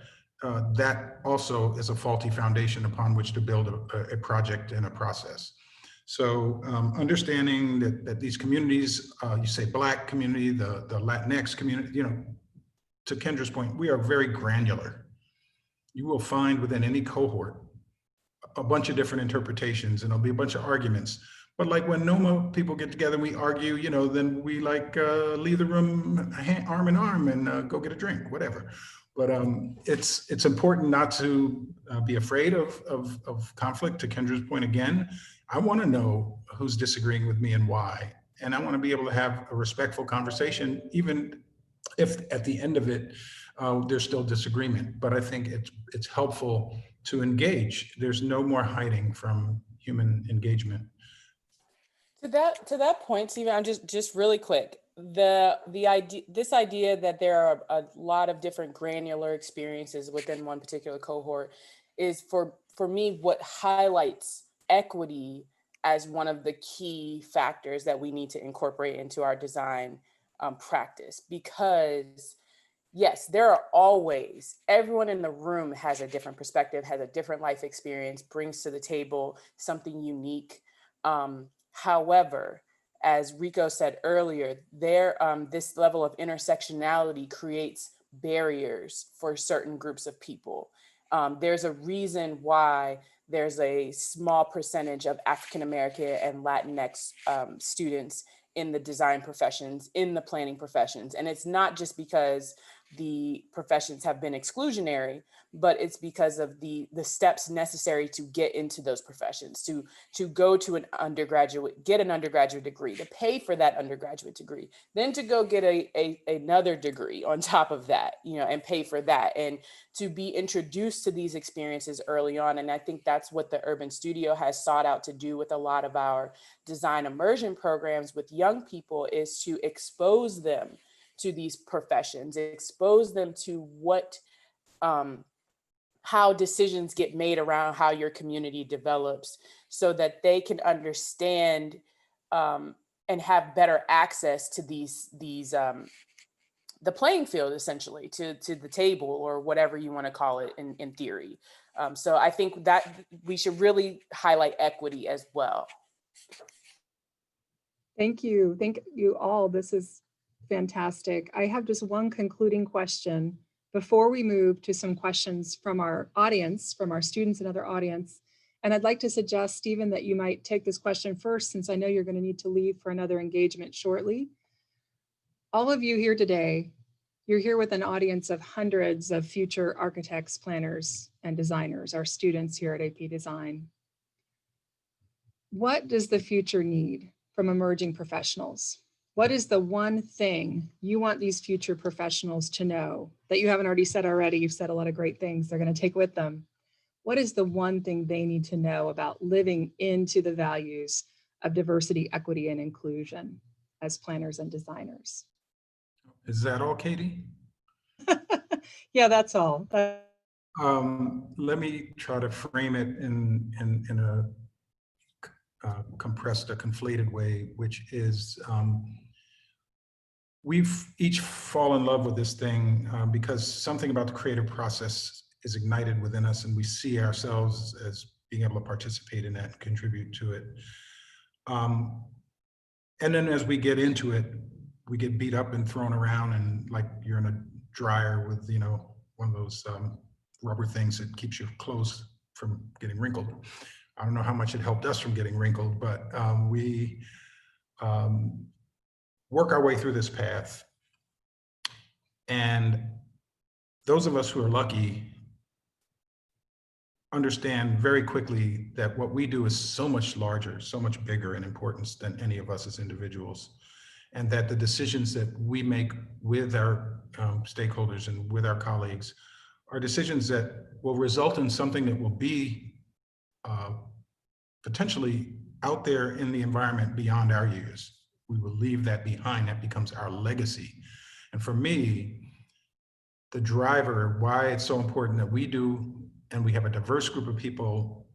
that also is a faulty foundation upon which to build a project and a process. So understanding that these communities, you say Black community, the Latinx community, to Kendra's point, we are very granular. You will find within any cohort a bunch of different interpretations, and there'll be a bunch of arguments. But like when NOMA people get together and we argue, you know, then we like leave the room arm in arm and go get a drink, whatever. But it's important not to be afraid of conflict. To Kendra's point again, I want to know who's disagreeing with me and why. And I want to be able to have a respectful conversation, even if at the end of it, there's still disagreement. But I think it's helpful to engage. There's no more hiding from human engagement. To that point, Stephen, I'm just really quick. This idea that there are a lot of different granular experiences within one particular cohort is for me what highlights equity as one of the key factors that we need to incorporate into our design practice. Because yes, there are always, everyone in the room has a different perspective, has a different life experience, brings to the table something unique. However, as Rico said earlier, this level of intersectionality creates barriers for certain groups of people. There's a reason why there's a small percentage of African American and Latinx students in the design professions, in the planning professions. And it's not just because the professions have been exclusionary, but it's because of the steps necessary to get into those professions, to go to an undergraduate, get an undergraduate degree, to pay for that undergraduate degree, then to go get another degree on top of that, you know, and pay for that, and to be introduced to these experiences early on. And I think that's what the Urban Studio has sought out to do with a lot of our design immersion programs with young people, is to expose them to these professions, expose them to what, how decisions get made around how your community develops, so that they can understand and have better access to the playing field, essentially, to the table, or whatever you want to call it in theory. So I think that we should really highlight equity as well. Thank you. Thank you all. This is fantastic. I have just one concluding question before we move to some questions from our audience, from our students and other audience. And I'd like to suggest, Stephen, that you might take this question first, since I know you're going to need to leave for another engagement shortly. All of you here today, you're here with an audience of hundreds of future architects, planners, and designers, our students here at APDesign. What does the future need from emerging professionals? What is the one thing you want these future professionals to know that you haven't already said already? You've said a lot of great things they're going to take with them. What is the one thing they need to know about living into the values of diversity, equity, and inclusion as planners and designers? Is that all, Katie? Yeah, that's all. Let me try to frame it in a compressed, a conflated way, which is we've each fallen in love with this thing because something about the creative process is ignited within us, and we see ourselves as being able to participate in that and contribute to it. And then as we get into it, we get beat up and thrown around, and like you're in a dryer with, you know, one of those rubber things that keeps your clothes from getting wrinkled. I don't know how much it helped us from getting wrinkled, but we work our way through this path. And those of us who are lucky understand very quickly that what we do is so much larger, so much bigger in importance than any of us as individuals. And that the decisions that we make with our stakeholders and with our colleagues are decisions that will result in something that will be potentially out there in the environment beyond our years. We will leave that behind. That becomes our legacy. And for me, the driver, why it's so important that we do, and we have a diverse group of people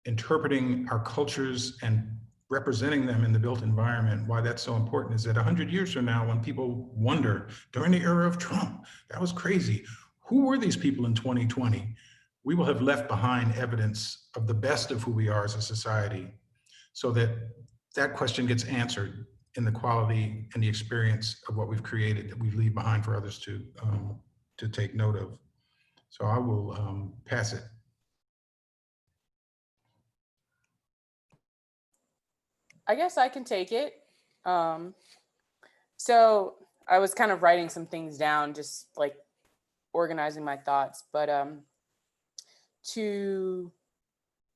interpreting our cultures and representing them in the built environment, why that's so important is that 100 years from now, when people wonder, during the era of Trump, that was crazy, who were these people in 2020? We will have left behind evidence of the best of who we are as a society, so that that question gets answered in the quality and the experience of what we've created, that we leave behind for others to take note of. So I will pass it. I guess I can take it. So I was kind of writing some things down, just like organizing my thoughts. But to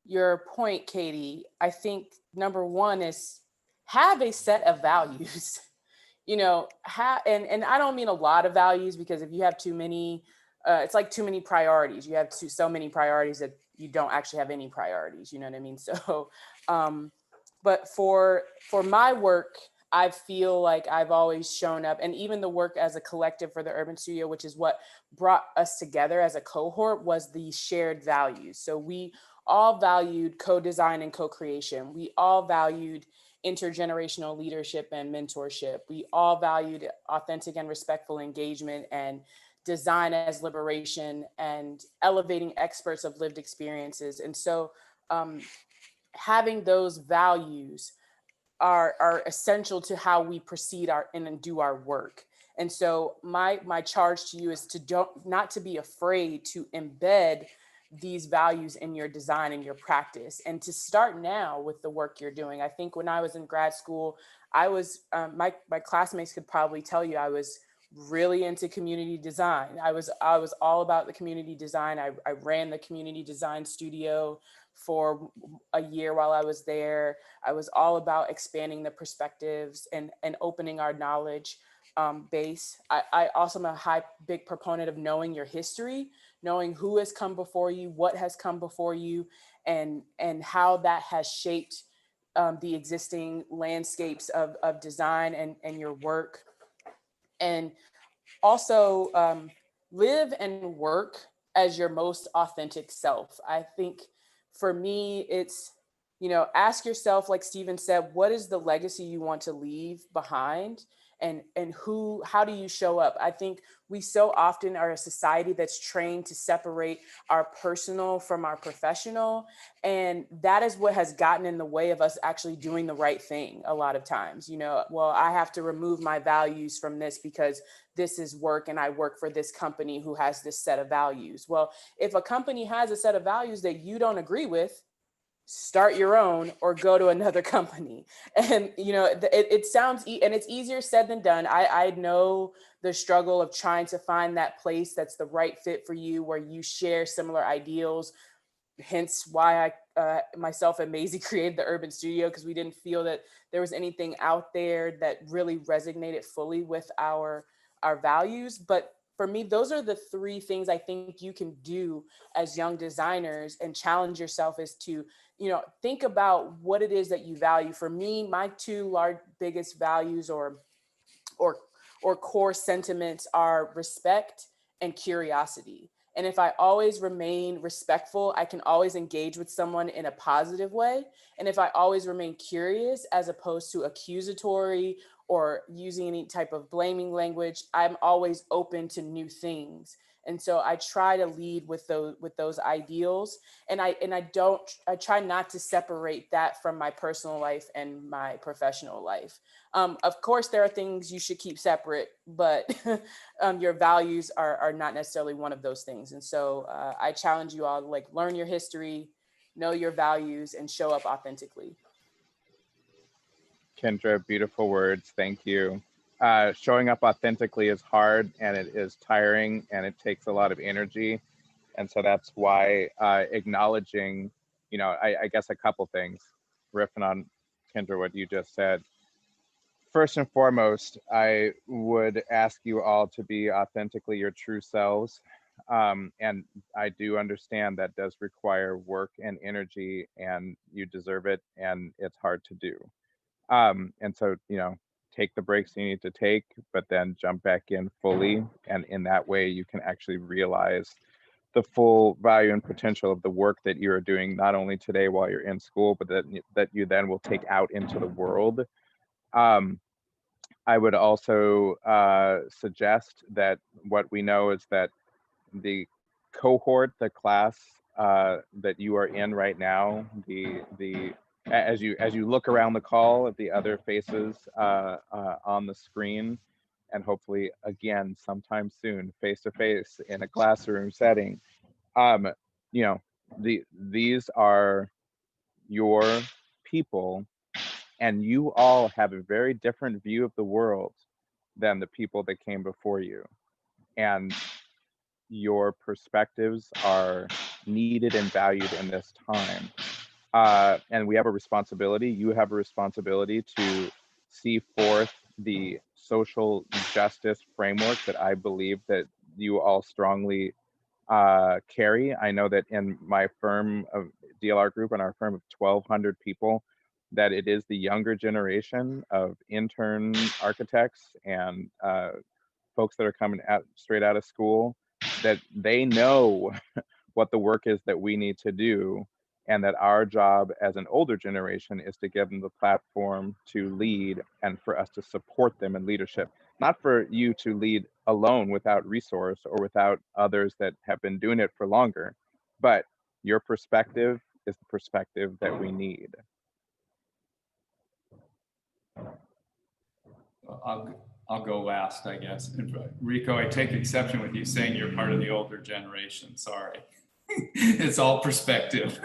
your point, Katie, I think number one is have a set of values. You know, and I don't mean a lot of values, because if you have too many, it's like too many priorities. You have so many priorities that you don't actually have any priorities. You know what I mean? So, but for my work, I feel like I've always shown up, and even the work as a collective for the Urban Studio, which is what brought us together as a cohort, was the shared values. So we all valued co-design and co-creation. We all valued intergenerational leadership and mentorship. We all valued authentic and respectful engagement, and design as liberation, and elevating experts of lived experiences. And so having those values are essential to how we proceed and do our work. And so my charge to you is to not to be afraid to embed these values in your design and your practice, and to start now with the work you're doing. I think when I was in grad school, I was my classmates could probably tell you I was really into community design. I was all about the community design. I ran the community design studio for a year while I was there. I was all about expanding the perspectives and opening our knowledge base. I also am a big proponent of knowing your history, knowing who has come before you, what has come before you, and how that has shaped the existing landscapes of design and your work. And also live and work as your most authentic self. I think for me, it's, ask yourself, like Stephen said, what is the legacy you want to leave behind? And how do you show up? I think we so often are a society that's trained to separate our personal from our professional. And that is what has gotten in the way of us actually doing the right thing a lot of times. Well, I have to remove my values from this because this is work and I work for this company who has this set of values. Well, if a company has a set of values that you don't agree with, start your own or go to another company. And it sounds and it's easier said than done. I know the struggle of trying to find that place that's the right fit for you, where you share similar ideals. Hence why I myself and Maisie created the Urban Studio, because we didn't feel that there was anything out there that really resonated fully with our values. But for me, those are the three things I think you can do as young designers and challenge yourself, is to, think about what it is that you value. For me, my two biggest values or core sentiments are respect and curiosity. And if I always remain respectful, I can always engage with someone in a positive way. And if I always remain curious, as opposed to accusatory or using any type of blaming language, I'm always open to new things. And so I try to lead with those ideals. And I try not to separate that from my personal life and my professional life. Of course, there are things you should keep separate, but your values are not necessarily one of those things. And so I challenge you all to learn your history, know your values, and show up authentically. Kendra, beautiful words. Thank you. Showing up authentically is hard, and it is tiring, and it takes a lot of energy. And so that's why acknowledging, I guess a couple things, riffing on Kendra, what you just said. First and foremost, I would ask you all to be authentically your true selves. And I do understand that does require work and energy, and you deserve it, and it's hard to do. And so, take the breaks you need to take, but then jump back in fully. And in that way, you can actually realize the full value and potential of the work that you are doing, not only today while you're in school, but that you then will take out into the world. I would also suggest that what we know is that the cohort, the class that you are in right now, as you look around the call at the other faces on the screen, and hopefully again sometime soon face to face in a classroom setting, these are your people, And you all have a very different view of the world than the people that came before you. And your perspectives are needed and valued in this time. And we have a responsibility, you have a responsibility to see forth the social justice framework that I believe that you all strongly carry. I know that in my firm of DLR Group and our firm of 1,200 people, that it is the younger generation of intern architects and folks that are coming straight out of school, that they know what the work is that we need to do, and that our job as an older generation is to give them the platform to lead and for us to support them in leadership. Not for you to lead alone without resource or without others that have been doing it for longer, but your perspective is the perspective that we need. I'll go last, I guess. And Rico, I take exception with you saying you're part of the older generation. Sorry. It's all perspective.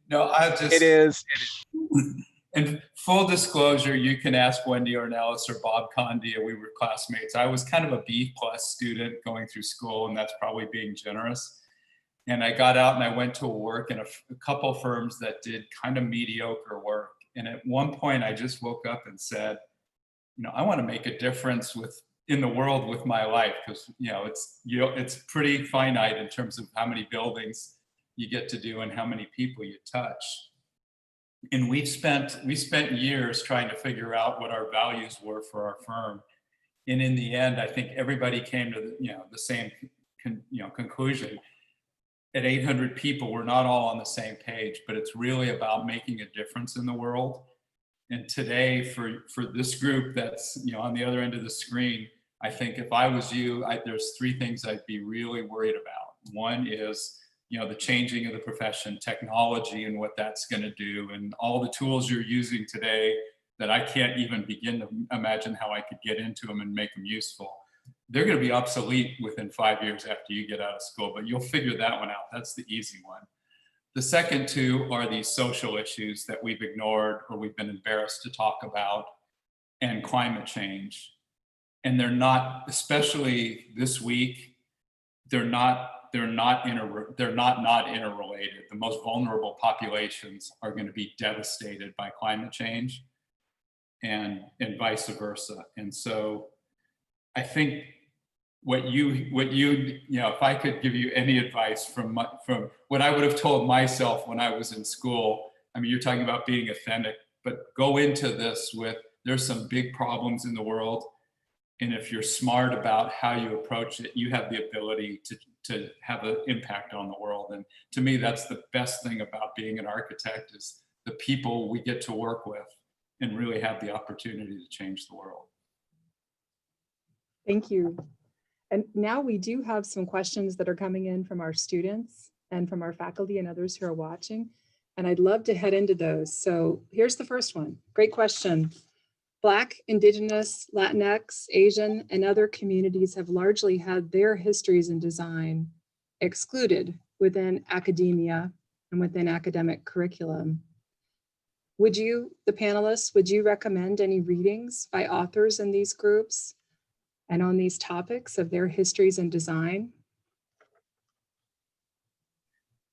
No, I just. It is. And full disclosure, you can ask Wendy Ornelas or Bob Condia. We were classmates. I was kind of a B+ student going through school, and that's probably being generous. And I got out and I went to work in a couple firms that did kind of mediocre work. And at one point, I just woke up and said, I want to make a difference in the world with my life, because it's pretty finite in terms of how many buildings you get to do and how many people you touch. And we spent years trying to figure out what our values were for our firm. And in the end, I think everybody came to the same conclusion. At 800 people, we're not all on the same page, but it's really about making a difference in the world. And today, for this group that's on the other end of the screen, I think if I was you, there's three things I'd be really worried about. One is the changing of the profession, technology and what that's going to do, and all the tools you're using today that I can't even begin to imagine how I could get into them and make them useful. They're going to be obsolete within 5 years after you get out of school, but you'll figure that one out. That's the easy one. The second two are these social issues that we've ignored or we've been embarrassed to talk about, and climate change. And they're not, especially this week, they're not interrelated. The most vulnerable populations are going to be devastated by climate change, and vice versa. And so I think if I could give you any advice from what I would have told myself when I was in school, you're talking about being authentic, but go into this with, there's some big problems in the world. And if you're smart about how you approach it, you have the ability to have an impact on the world. And to me, that's the best thing about being an architect, is the people we get to work with and really have the opportunity to change the world. Thank you. And now we do have some questions that are coming in from our students and from our faculty and others who are watching. And I'd love to head into those. So here's the first one. Great question. Black, Indigenous, Latinx, Asian, and other communities have largely had their histories in design excluded within academia and within academic curriculum. Would you, the panelists, would you recommend any readings by authors in these groups and on these topics of their histories in design?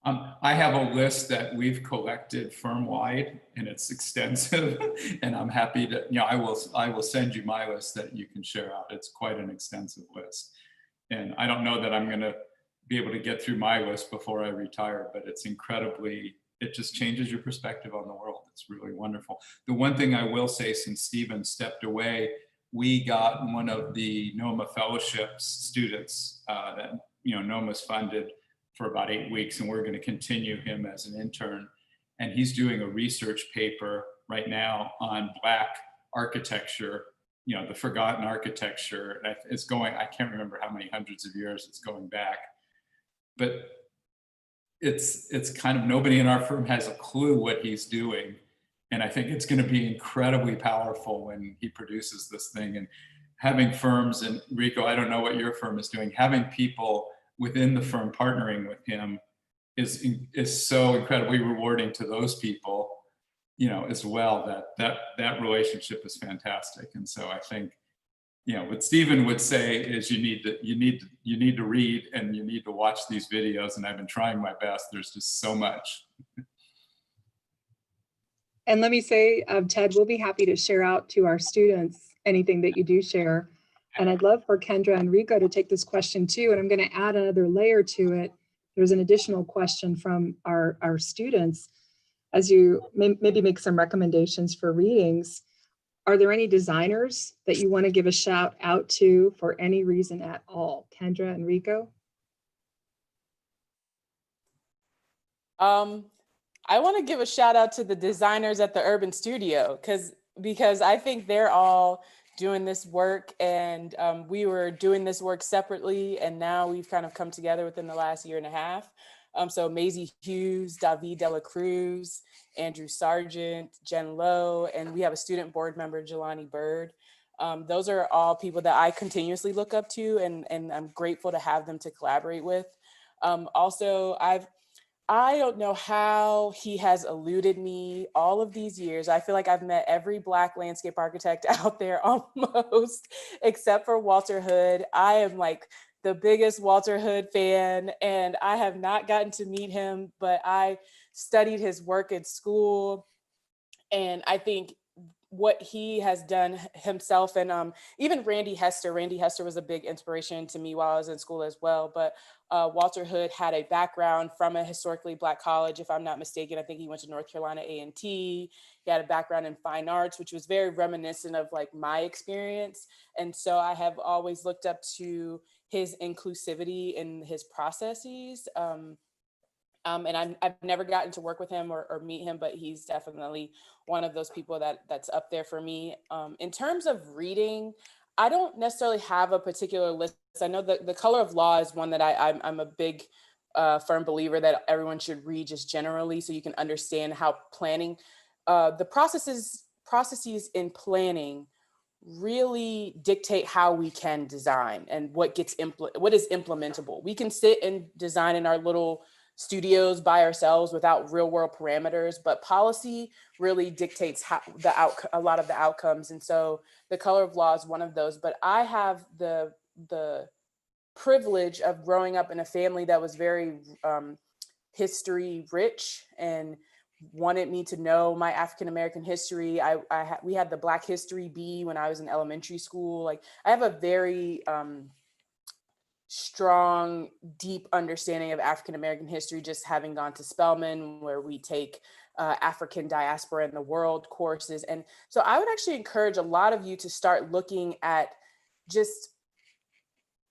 I have a list that we've collected firm-wide, and it's extensive. And I'm happy to, I will send you my list that you can share out. It's quite an extensive list. And I don't know that I'm going to be able to get through my list before I retire, but it's incredibly, it just changes your perspective on the world. It's really wonderful. The one thing I will say, since Stephen stepped away, we got one of the NOMA fellowships students that NOMA's funded for about 8 weeks, and we're going to continue him as an intern. And he's doing a research paper right now on Black architecture, the forgotten architecture. It's going, I can't remember how many hundreds of years it's going back, but it's kind of, nobody in our firm has a clue what he's doing. And I think it's going to be incredibly powerful when he produces this thing. And having firms, and Rico, I don't know what your firm is doing, having people within the firm partnering with him is so incredibly rewarding to those people. as well, that relationship is fantastic. And so I think, what Stephen would say is you need to read and you need to watch these videos. And I've been trying my best. There's just so much. And let me say, Ted, we'll be happy to share out to our students anything that you do share. And I'd love for Kendra and Rico to take this question too. And I'm going to add another layer to it. There's an additional question from our students. As you maybe make some recommendations for readings, are there any designers that you want to give a shout out to for any reason at all? Kendra and Rico? I want to give a shout out to the designers at the Urban Studio because I think they're all doing this work, and we were doing this work separately, and now we've kind of come together within the last year and a half. So Maisie Hughes, David Dela Cruz, Andrew Sargent, Jen Lowe, and we have a student board member, Jelani Bird. Those are all people that I continuously look up to, and I'm grateful to have them to collaborate with. Also, I don't know how he has eluded me all of these years. I feel like I've met every Black landscape architect out there almost, except for Walter Hood. I am like the biggest Walter Hood fan, and I have not gotten to meet him, but I studied his work at school. And I think what he has done himself, and even Randy Hester was a big inspiration to me while I was in school as well. But Walter Hood had a background from a historically Black college, if I'm not mistaken. I think he went to North Carolina A&T. He had a background in fine arts, which was very reminiscent of like my experience. And so I have always looked up to his inclusivity in his processes. And I've never gotten to work with him or meet him, but he's definitely one of those people that's up there for me. In terms of reading, I don't necessarily have a particular list. I know the Color of Law is one that I'm a big firm believer that everyone should read just generally, so you can understand how planning, the processes in planning really dictate how we can design and what is implementable. We can sit and design in our little studios by ourselves without real world parameters, but policy really dictates how a lot of the outcomes. And so the Color of Law is one of those. But I have the privilege of growing up in a family that was very history rich and wanted me to know my African American history. We had the Black History Bee when I was in elementary school. Like, I have a very strong, deep understanding of African American history, just having gone to Spelman, where we take African diaspora in the world courses. And so I would actually encourage a lot of you to start looking at just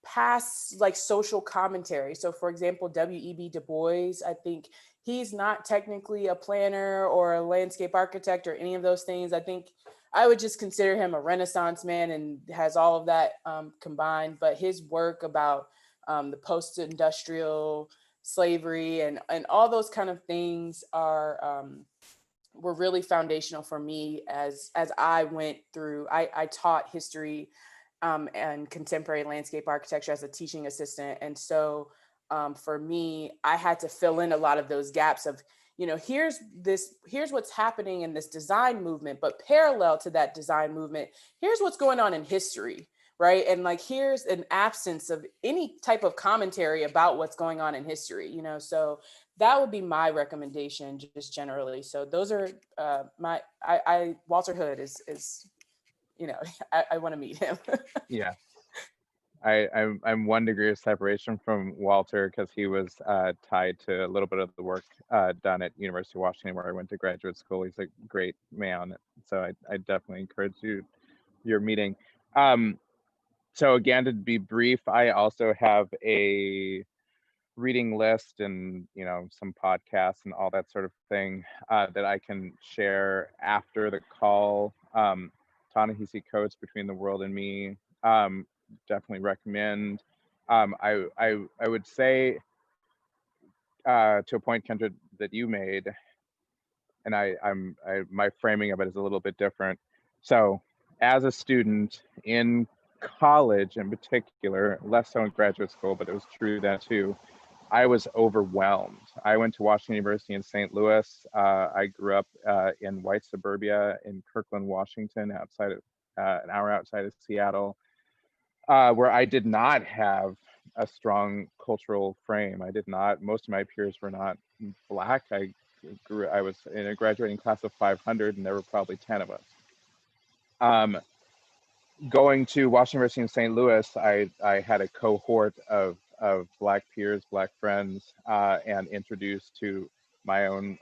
past like social commentary. So for example, W.E.B. Du Bois, I think he's not technically a planner or a landscape architect or any of those things. I think I would just consider him a Renaissance man and has all of that combined. But his work about the post-industrial slavery and all those kind of things were really foundational for me as I went through. I taught history and contemporary landscape architecture as a teaching assistant. And so for me, I had to fill in a lot of those gaps of, here's what's happening in this design movement, but parallel to that design movement, here's what's going on in history, right? And like, here's an absence of any type of commentary about what's going on in history, so that would be my recommendation just generally. So those are Walter Hood is I want to meet him. Yeah. I'm 1 degree of separation from Walter because he was tied to a little bit of the work done at University of Washington, where I went to graduate school. He's a great man. So I definitely encourage your meeting. So again, to be brief, I also have a reading list and some podcasts and all that sort of thing that I can share after the call. Ta-Nehisi Coates, Between the World and Me, definitely recommend. I would say to a point, Kendra, that you made, and my framing of it is a little bit different. So as a student in college in particular, less so in graduate school, but it was true then too, I was overwhelmed. I went to Washington University in St. Louis. I grew up in white suburbia in Kirkland, Washington, outside of an hour outside of Seattle, where I did not have a strong cultural frame. I did not. Most of my peers were not Black. I was in a graduating class of 500, and there were probably 10 of us. Going to Washington University in St. Louis, I had a cohort of Black peers, Black friends, and introduced to my own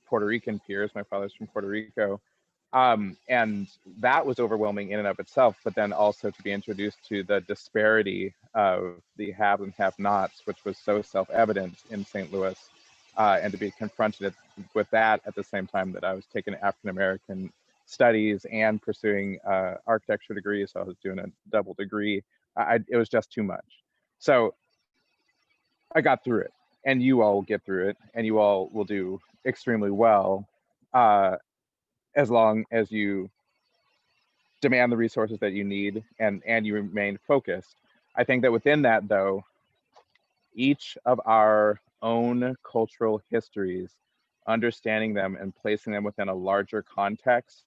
Puerto Rican peers. My father's from Puerto Rico. And that was overwhelming in and of itself, but then also to be introduced to the disparity of the have and have-nots, which was so self-evident in St. Louis, and to be confronted with that at the same time that I was taking African-American studies and pursuing architecture degrees. So I was doing a double degree. It was just too much. So I got through it, and you all will get through it, and you all will do extremely well as long as you demand the resources that you need and you remain focused. I think that within that, though, each of our own cultural histories, understanding them and placing them within a larger context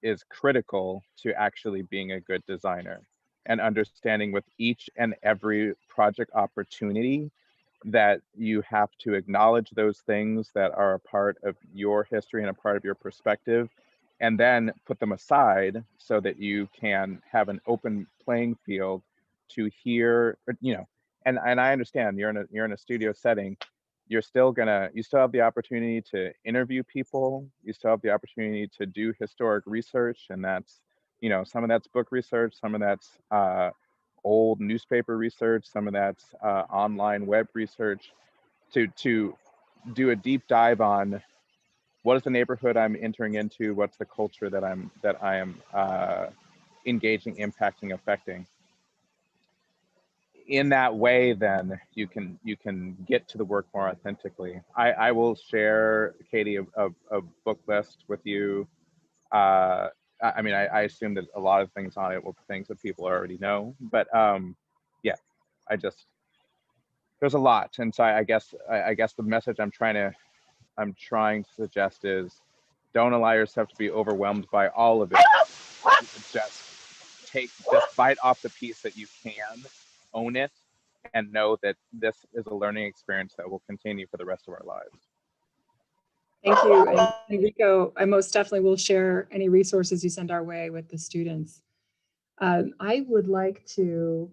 is critical to actually being a good designer, and understanding with each and every project opportunity that you have to acknowledge those things that are a part of your history and a part of your perspective, and then put them aside so that you can have an open playing field to hear, and I understand you're in a studio setting. You still have the opportunity to interview people. You still have the opportunity to do historic research, and that's, some of that's book research, some of that's old newspaper research, some of that's online web research, to do a deep dive on what is the neighborhood I'm entering into, what's the culture that I am engaging, impacting, affecting. In that way, then you can get to the work more authentically. I will share, Katie, a book list with you. I assume that a lot of things on it will be things that people already know, but yeah, there's a lot, and so I guess the message I'm trying to suggest is, don't allow yourself to be overwhelmed by all of it. Just bite off the piece that you can, own it, and know that this is a learning experience that will continue for the rest of our lives. Thank you. And Enrico, I most definitely will share any resources you send our way with the students. I would like to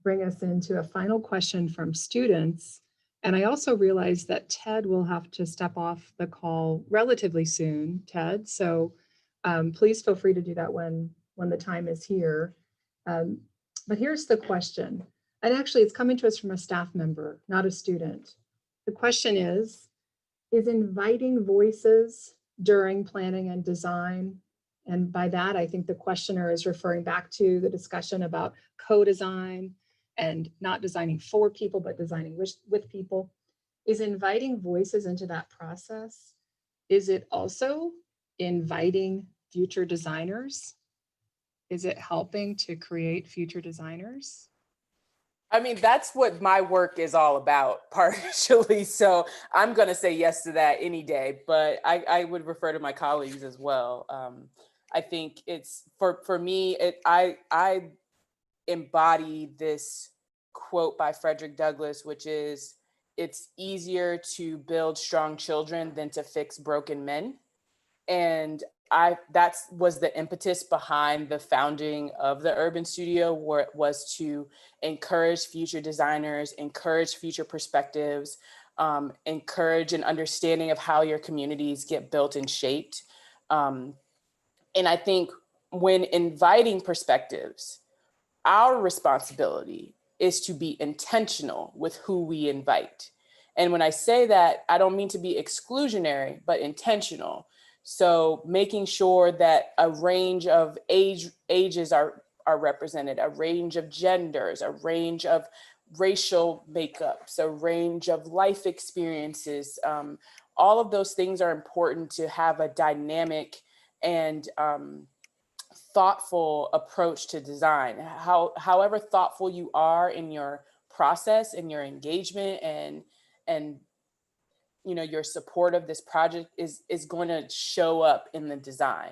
bring us into a final question from students. And I also realize that Ted will have to step off the call relatively soon, Ted. So please feel free to do that when the time is here. But here's the question. And actually, it's coming to us from a staff member, not a student. The question is inviting voices during planning and design, and by that, I think the questioner is referring back to the discussion about co-design and not designing for people, but designing with people, is inviting voices into that process. Is it also inviting future designers? Is it helping to create future designers? I mean, that's what my work is all about, partially. So I'm going to say yes to that any day, but I would refer to my colleagues as well. I think it's, for me, I embody this quote by Frederick Douglass, which is, it's easier to build strong children than to fix broken men. And that was the impetus behind the founding of the Urban Studio, where it was to encourage future designers, encourage future perspectives, encourage an understanding of how your communities get built and shaped. And I think when inviting perspectives, our responsibility is to be intentional with who we invite. And when I say that, I don't mean to be exclusionary, but intentional. So making sure that a range of ages are represented, a range of genders, a range of racial makeups, a range of life experiences. All of those things are important to have a dynamic and thoughtful approach to design. However thoughtful you are in your process and your engagement and and your support of this project is going to show up in the design.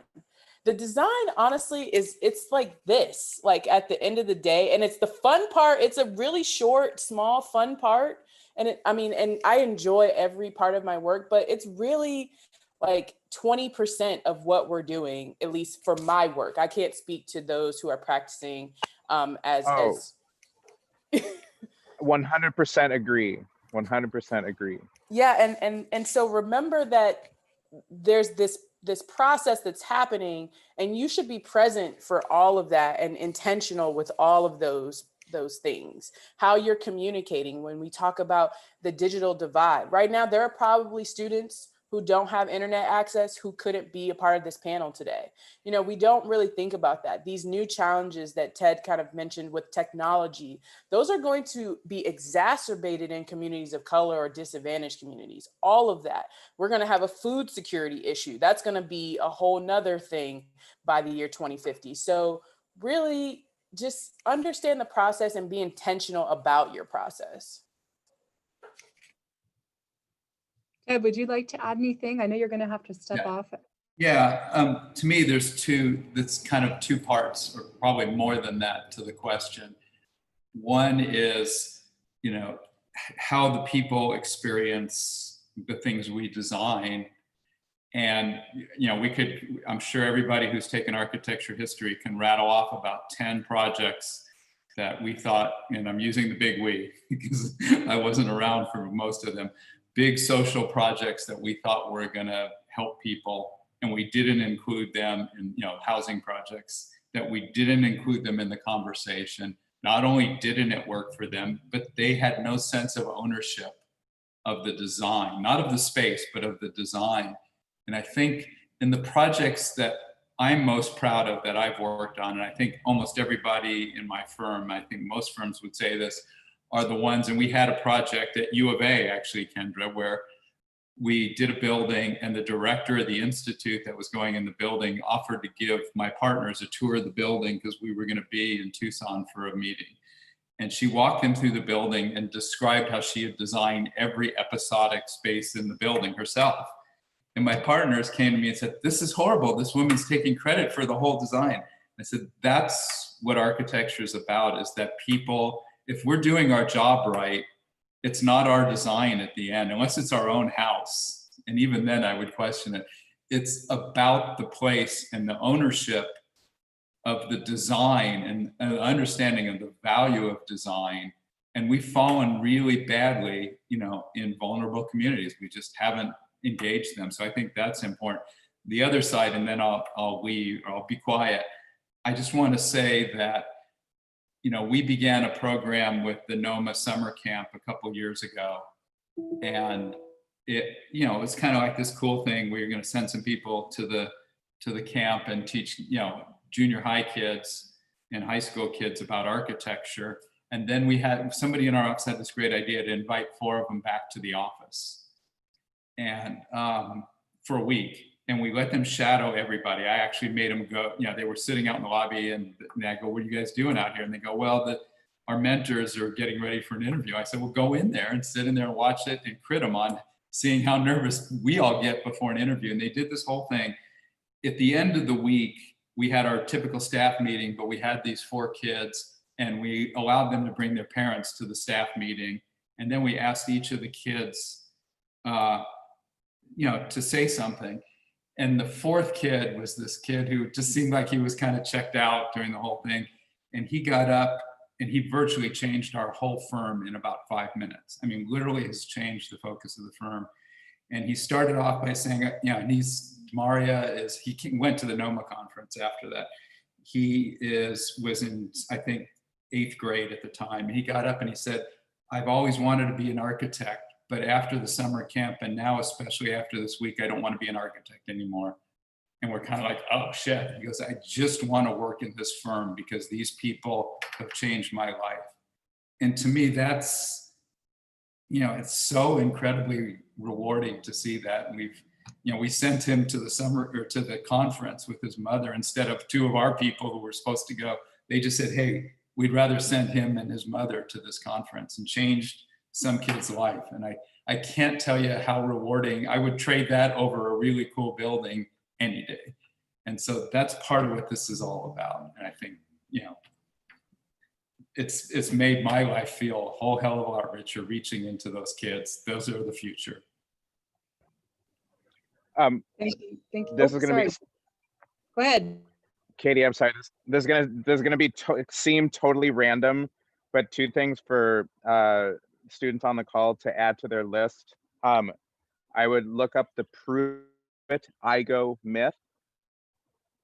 The design, honestly, it's like this, like at the end of the day, and it's the fun part. It's a really short, small, fun part. And and I enjoy every part of my work, but it's really like 20% of what we're doing, at least for my work. I can't speak to those who are practicing as 100% agree. 100% agree. Yeah, and so remember that there's this process that's happening, and you should be present for all of that and intentional with all of those things. How you're communicating when we talk about the digital divide. Right now, there are probably students who don't have internet access who couldn't be a part of this panel today. We don't really think about that. These new challenges that Ted kind of mentioned with technology, those are going to be exacerbated in communities of color or disadvantaged communities. All of that. We're going to have a food security issue. That's going to be a whole nother thing by the year 2050. So really just understand the process and be intentional about your process. Ted, would you like to add anything? I know you're going to have to step off. Yeah, to me, that's kind of two parts, or probably more than that, to the question. One is, how the people experience the things we design. And, I'm sure everybody who's taken architecture history can rattle off about 10 projects that we thought, and I'm using the big we because I wasn't around for most of them, big social projects that we thought were going to help people, and we didn't include them in, housing projects, that we didn't include them in the conversation. Not only didn't it work for them, but they had no sense of ownership of the design, not of the space, but of the design. And I think in the projects that I'm most proud of that I've worked on, and I think almost everybody in my firm, I think most firms would say this, are the ones, and we had a project at U of A, actually, Kendra, where we did a building, and the director of the institute that was going in the building offered to give my partners a tour of the building because we were going to be in Tucson for a meeting. And she walked them through the building and described how she had designed every episodic space in the building herself. And my partners came to me and said, "This is horrible. This woman's taking credit for the whole design." I said, that's what architecture is about, is that people, if we're doing our job right, it's not our design at the end, unless it's our own house. And even then I would question it. It's about the place and the ownership of the design and the understanding of the value of design. And we've fallen really badly, in vulnerable communities. We just haven't engaged them. So I think that's important. The other side, and then I'll leave, or I'll be quiet. I just want to say that we began a program with the NOMA summer camp a couple years ago. And it's kind of like this cool thing where you're going to send some people to the camp and teach, junior high kids and high school kids about architecture. And then we had somebody in our office had this great idea to invite 4 of them back to the office and for a week. And we let them shadow everybody. I actually made them go, they were sitting out in the lobby, and I go, "What are you guys doing out here?" And they go, "Well, our mentors are getting ready for an interview." I said, "Well, go in there and sit in there and watch it and crit them on seeing how nervous we all get before an interview." And they did this whole thing. At the end of the week, we had our typical staff meeting, but we had these 4 kids, and we allowed them to bring their parents to the staff meeting. And then we asked each of the kids, to say something. And the 4th kid was this kid who just seemed like he was kind of checked out during the whole thing. And he got up and he virtually changed our whole firm in about 5 minutes. I mean, literally has changed the focus of the firm. And he started off by saying, he went to the NOMA conference after that. He was in, I think, 8th grade at the time. And he got up and he said, "I've always wanted to be an architect, but after the summer camp, and now especially after this week, I don't want to be an architect anymore." And we're kind of like, "Oh shit." He goes, "I just want to work in this firm because these people have changed my life." And to me, that's, it's so incredibly rewarding to see that. And we sent him to the conference with his mother instead of 2 of our people who were supposed to go. They just said, "Hey, we'd rather send him and his mother to this conference," and changed some kid's life. And I can't tell you how rewarding. I would trade that over a really cool building any day. And so that's part of what this is all about. And I think, you know, it's made my life feel a whole hell of a lot richer reaching into those kids. Those are the future. Thank you. Thank you. This is going to be. Go ahead. Katie, I'm sorry. This is gonna be seem totally random, but two things for students on the call to add to their list. I would look up the Prove It, I Go myth,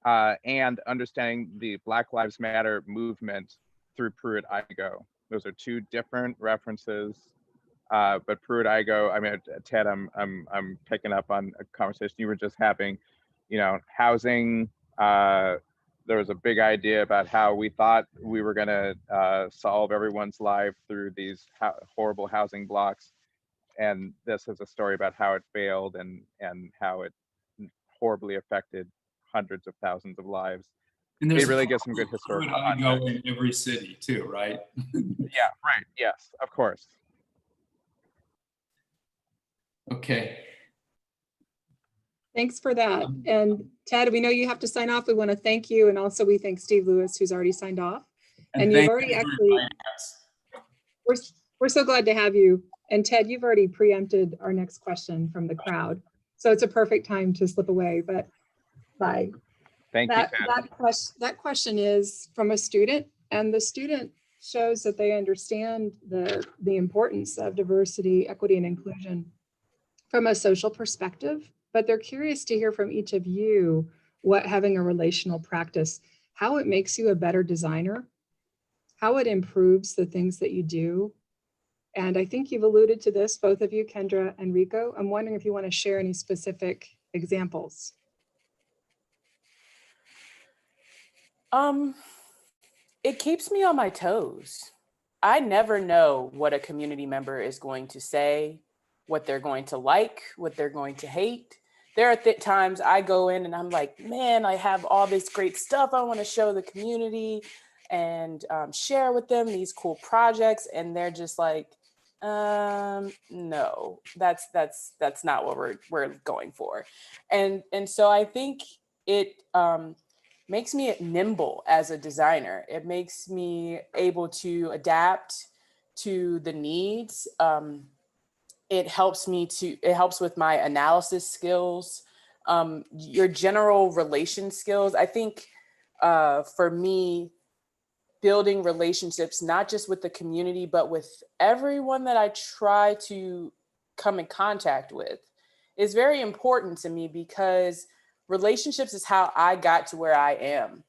and understanding the Black Lives Matter movement through Prove It, I Go. Those are two different references. But Prove It, I Go. I mean, Ted, I'm picking up on a conversation you were just having. You know, housing. There was a big idea about how we thought we were going to solve everyone's life through these horrible housing blocks. And this is a story about how it failed and how it horribly affected hundreds of thousands of lives. And it really gives some good historical context. In every city too, right? Yeah, right. Yes, of course. Okay. Thanks for that. And Ted, we know you have to sign off. We want to thank you. And also we thank Steve Lewis, who's already signed off. And you've already actually, we're so glad to have you. And Ted, you've already preempted our next question from the crowd. So it's a perfect time to slip away, but bye. Thank you, Ted. That question is from a student, and the student shows that they understand the importance of diversity, equity, and inclusion from a social perspective. But they're curious to hear from each of you what having a relational practice, how it makes you a better designer, how it improves the things that you do. And I think you've alluded to this, both of you, Kendra and Rico. I'm wondering if you want to share any specific examples. It keeps me on my toes. I never know what a community member is going to say, what they're going to like, what they're going to hate. There are times I go in and I'm like, man, I have all this great stuff I want to show the community and share with them these cool projects. And they're just like, no, that's not what we're going for. And so I think it makes me nimble as a designer. It makes me able to adapt to the needs. It helps with my analysis skills, your general relation skills. I think for me, building relationships, not just with the community, but with everyone that I try to come in contact with is very important to me, because relationships is how I got to where I am.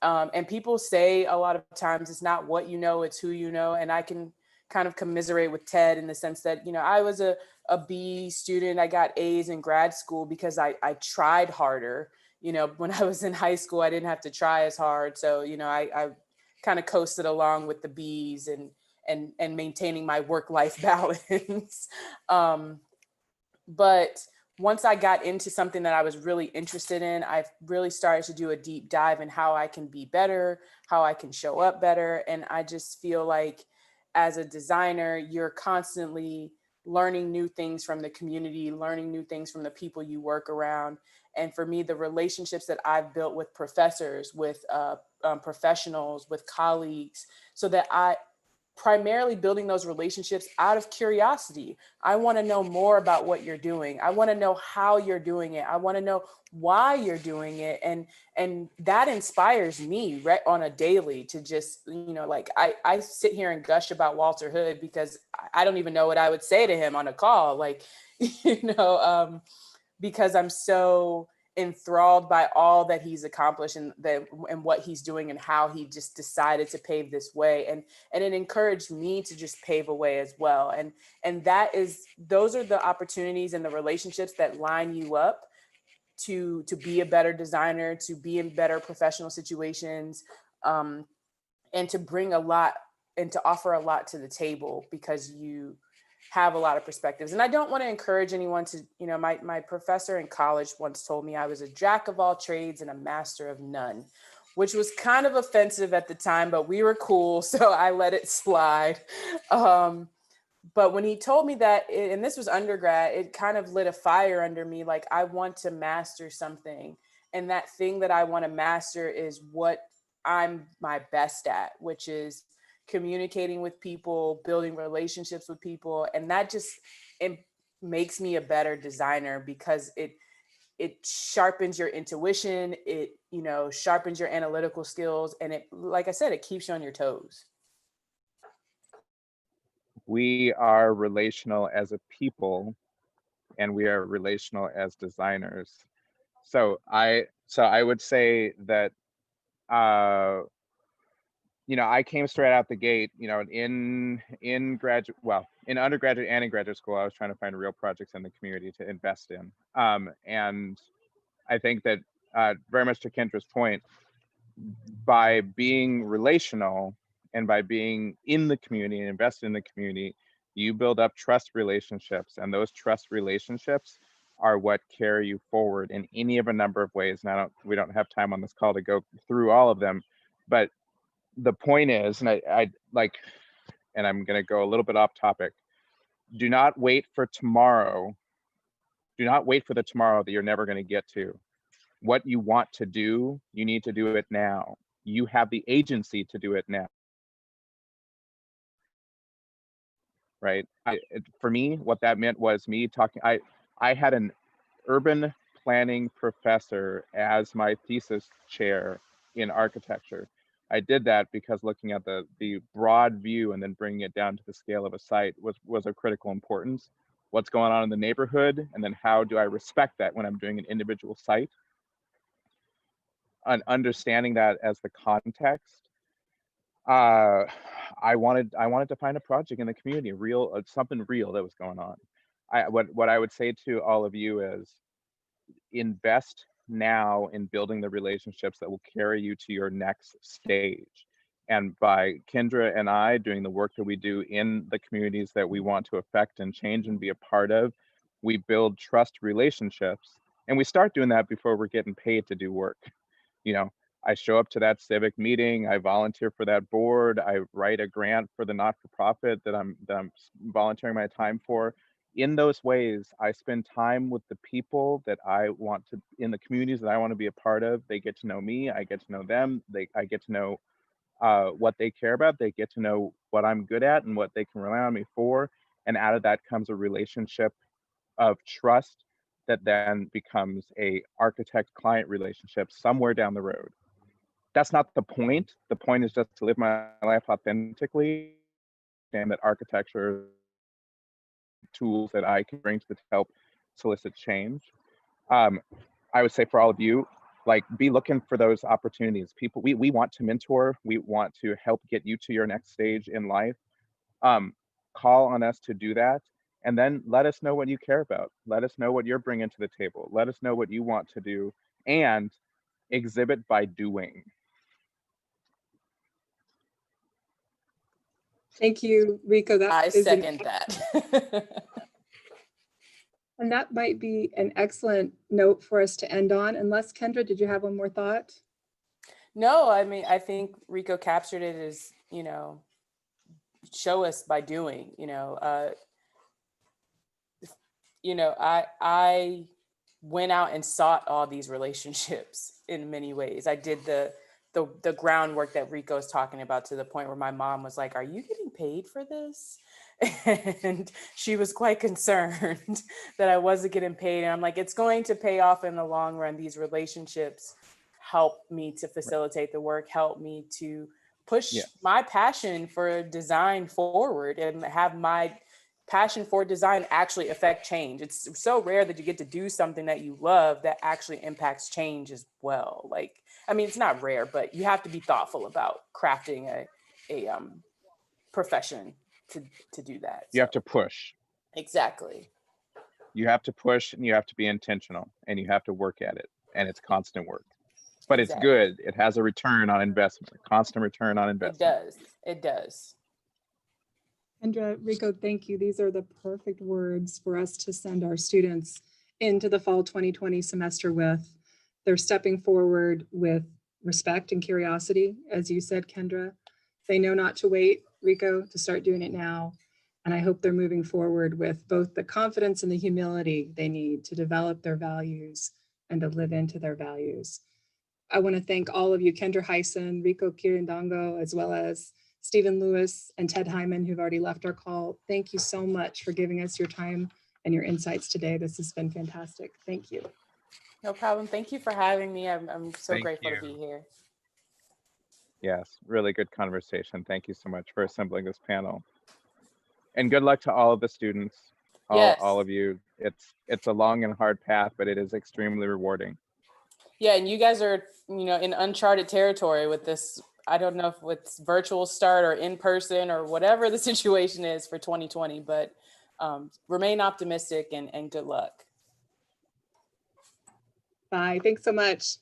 And people say a lot of times it's not what you know, it's who you know. And I can kind of commiserate with Ted in the sense that, you know, I was a B student. I got A's in grad school because I tried harder. You know, when I was in high school, I didn't have to try as hard. So, you know, I kind of coasted along with the B's and maintaining my work-life balance. But once I got into something that I was really interested in, I really started to do a deep dive in how I can be better, how I can show up better. And I just feel like as a designer, you're constantly learning new things from the community, learning new things from the people you work around. And for me, the relationships that I've built with professors, with professionals, with colleagues, so that I primarily building those relationships out of curiosity. I want to know more about what you're doing. I want to know how you're doing it. I want to know why you're doing it. And that inspires me right on a daily to just, you know, like I sit here and gush about Walter Hood because I don't even know what I would say to him on a call. Like, you know, because I'm so enthralled by all that he's accomplished and what he's doing and how he just decided to pave this way. And it encouraged me to just pave a way as well. And those are the opportunities and the relationships that line you up to be a better designer, to be in better professional situations, and to bring a lot and to offer a lot to the table because you have a lot of perspectives. And I don't want to encourage anyone to, you know, my professor in college once told me I was a jack of all trades and a master of none, which was kind of offensive at the time, but we were cool. So I let it slide. But when he told me that, and this was undergrad, it kind of lit a fire under me. Like, I want to master something. And that thing that I want to master is what I'm my best at, which is communicating with people, building relationships with people. And that just, it makes me a better designer because it sharpens your intuition. It, you know, sharpens your analytical skills. And it, like I said, it keeps you on your toes. We are relational as a people, and we are relational as designers. So I would say that you know, I came straight out the gate, you know, in undergraduate and in graduate school, I was trying to find real projects in the community to invest in. And I think that very much to Kendra's point, by being relational and by being in the community and invested in the community, you build up trust relationships, and those trust relationships are what carry you forward in any of a number of ways. And we don't have time on this call to go through all of them, but the point is, and I like, and I'm going to go a little bit off topic, do not wait for tomorrow. Do not wait for the tomorrow that you're never going to get to. What you want to do, you need to do it now. You have the agency to do it now. Right? For me, what that meant was me talking, I had an urban planning professor as my thesis chair in architecture. I did that because looking at the broad view and then bringing it down to the scale of a site was of critical importance. What's going on in the neighborhood, and then how do I respect that when I'm doing an individual site? And understanding that as the context, I wanted to find a project in the community, something real that was going on. What I would say to all of you is, invest now in building the relationships that will carry you to your next stage. And by Kendra and I doing the work that we do in the communities that we want to affect and change and be a part of, we build trust relationships. And we start doing that before we're getting paid to do work. You know, I show up to that civic meeting, I volunteer for that board, I write a grant for the not-for-profit that I'm volunteering my time for. In those ways, I spend time with the people that I want to, in the communities that I want to be a part of. They get to know me, I get to know them, I get to know what they care about, they get to know what I'm good at and what they can rely on me for. And out of that comes a relationship of trust that then becomes a architect-client relationship somewhere down the road. That's not the point. The point is just to live my life authentically, and that architecture tools that I can bring to help solicit change. I would say for all of you, like, be looking for those opportunities. People, we want to mentor, we want to help get you to your next stage in life. Call on us to do that. And then let us know what you care about. Let us know what you're bringing to the table. Let us know what you want to do, and exhibit by doing. Thank you, Rico. I second that. And that might be an excellent note for us to end on, unless Kendra, did you have one more thought? No, I mean, I think Rico captured it as, you know, show us by doing, I went out and sought all these relationships in many ways. I did the groundwork that Rico is talking about, to the point where my mom was like, "Are you getting paid for this?" And she was quite concerned that I wasn't getting paid. And I'm like, it's going to pay off in the long run. These relationships help me to facilitate the work, help me to push my passion for design forward, and have my passion for design actually affect change. It's so rare that you get to do something that you love that actually impacts change as well. Like, I mean, it's not rare, but you have to be thoughtful about crafting a profession to do that. You have to push. Exactly. You have to push, and you have to be intentional, and you have to work at it, and it's constant work. But it's good. It has a return on investment, a constant return on investment. It does. Kendra, Rico, thank you. These are the perfect words for us to send our students into the fall 2020 semester with. They're stepping forward with respect and curiosity, as you said, Kendra. They know not to wait, Rico, to start doing it now. And I hope they're moving forward with both the confidence and the humility they need to develop their values and to live into their values. I want to thank all of you, Kendra Hysen, Rico Kirindongo, as well as Stephen Lewis and Ted Hyman, who've already left our call. Thank you so much for giving us your time and your insights today. This has been fantastic. Thank you. No problem. Thank you for having me. I'm so Thank grateful you. to be here. Yes, really good conversation. Thank you so much for assembling this panel. And good luck to all of the students, Yes. all of you. It's a long and hard path, but it is extremely rewarding. Yeah, and you guys are, in uncharted territory with this. I don't know if it's virtual start or in person or whatever the situation is for 2020, but remain optimistic and good luck. Bye. Thanks so much.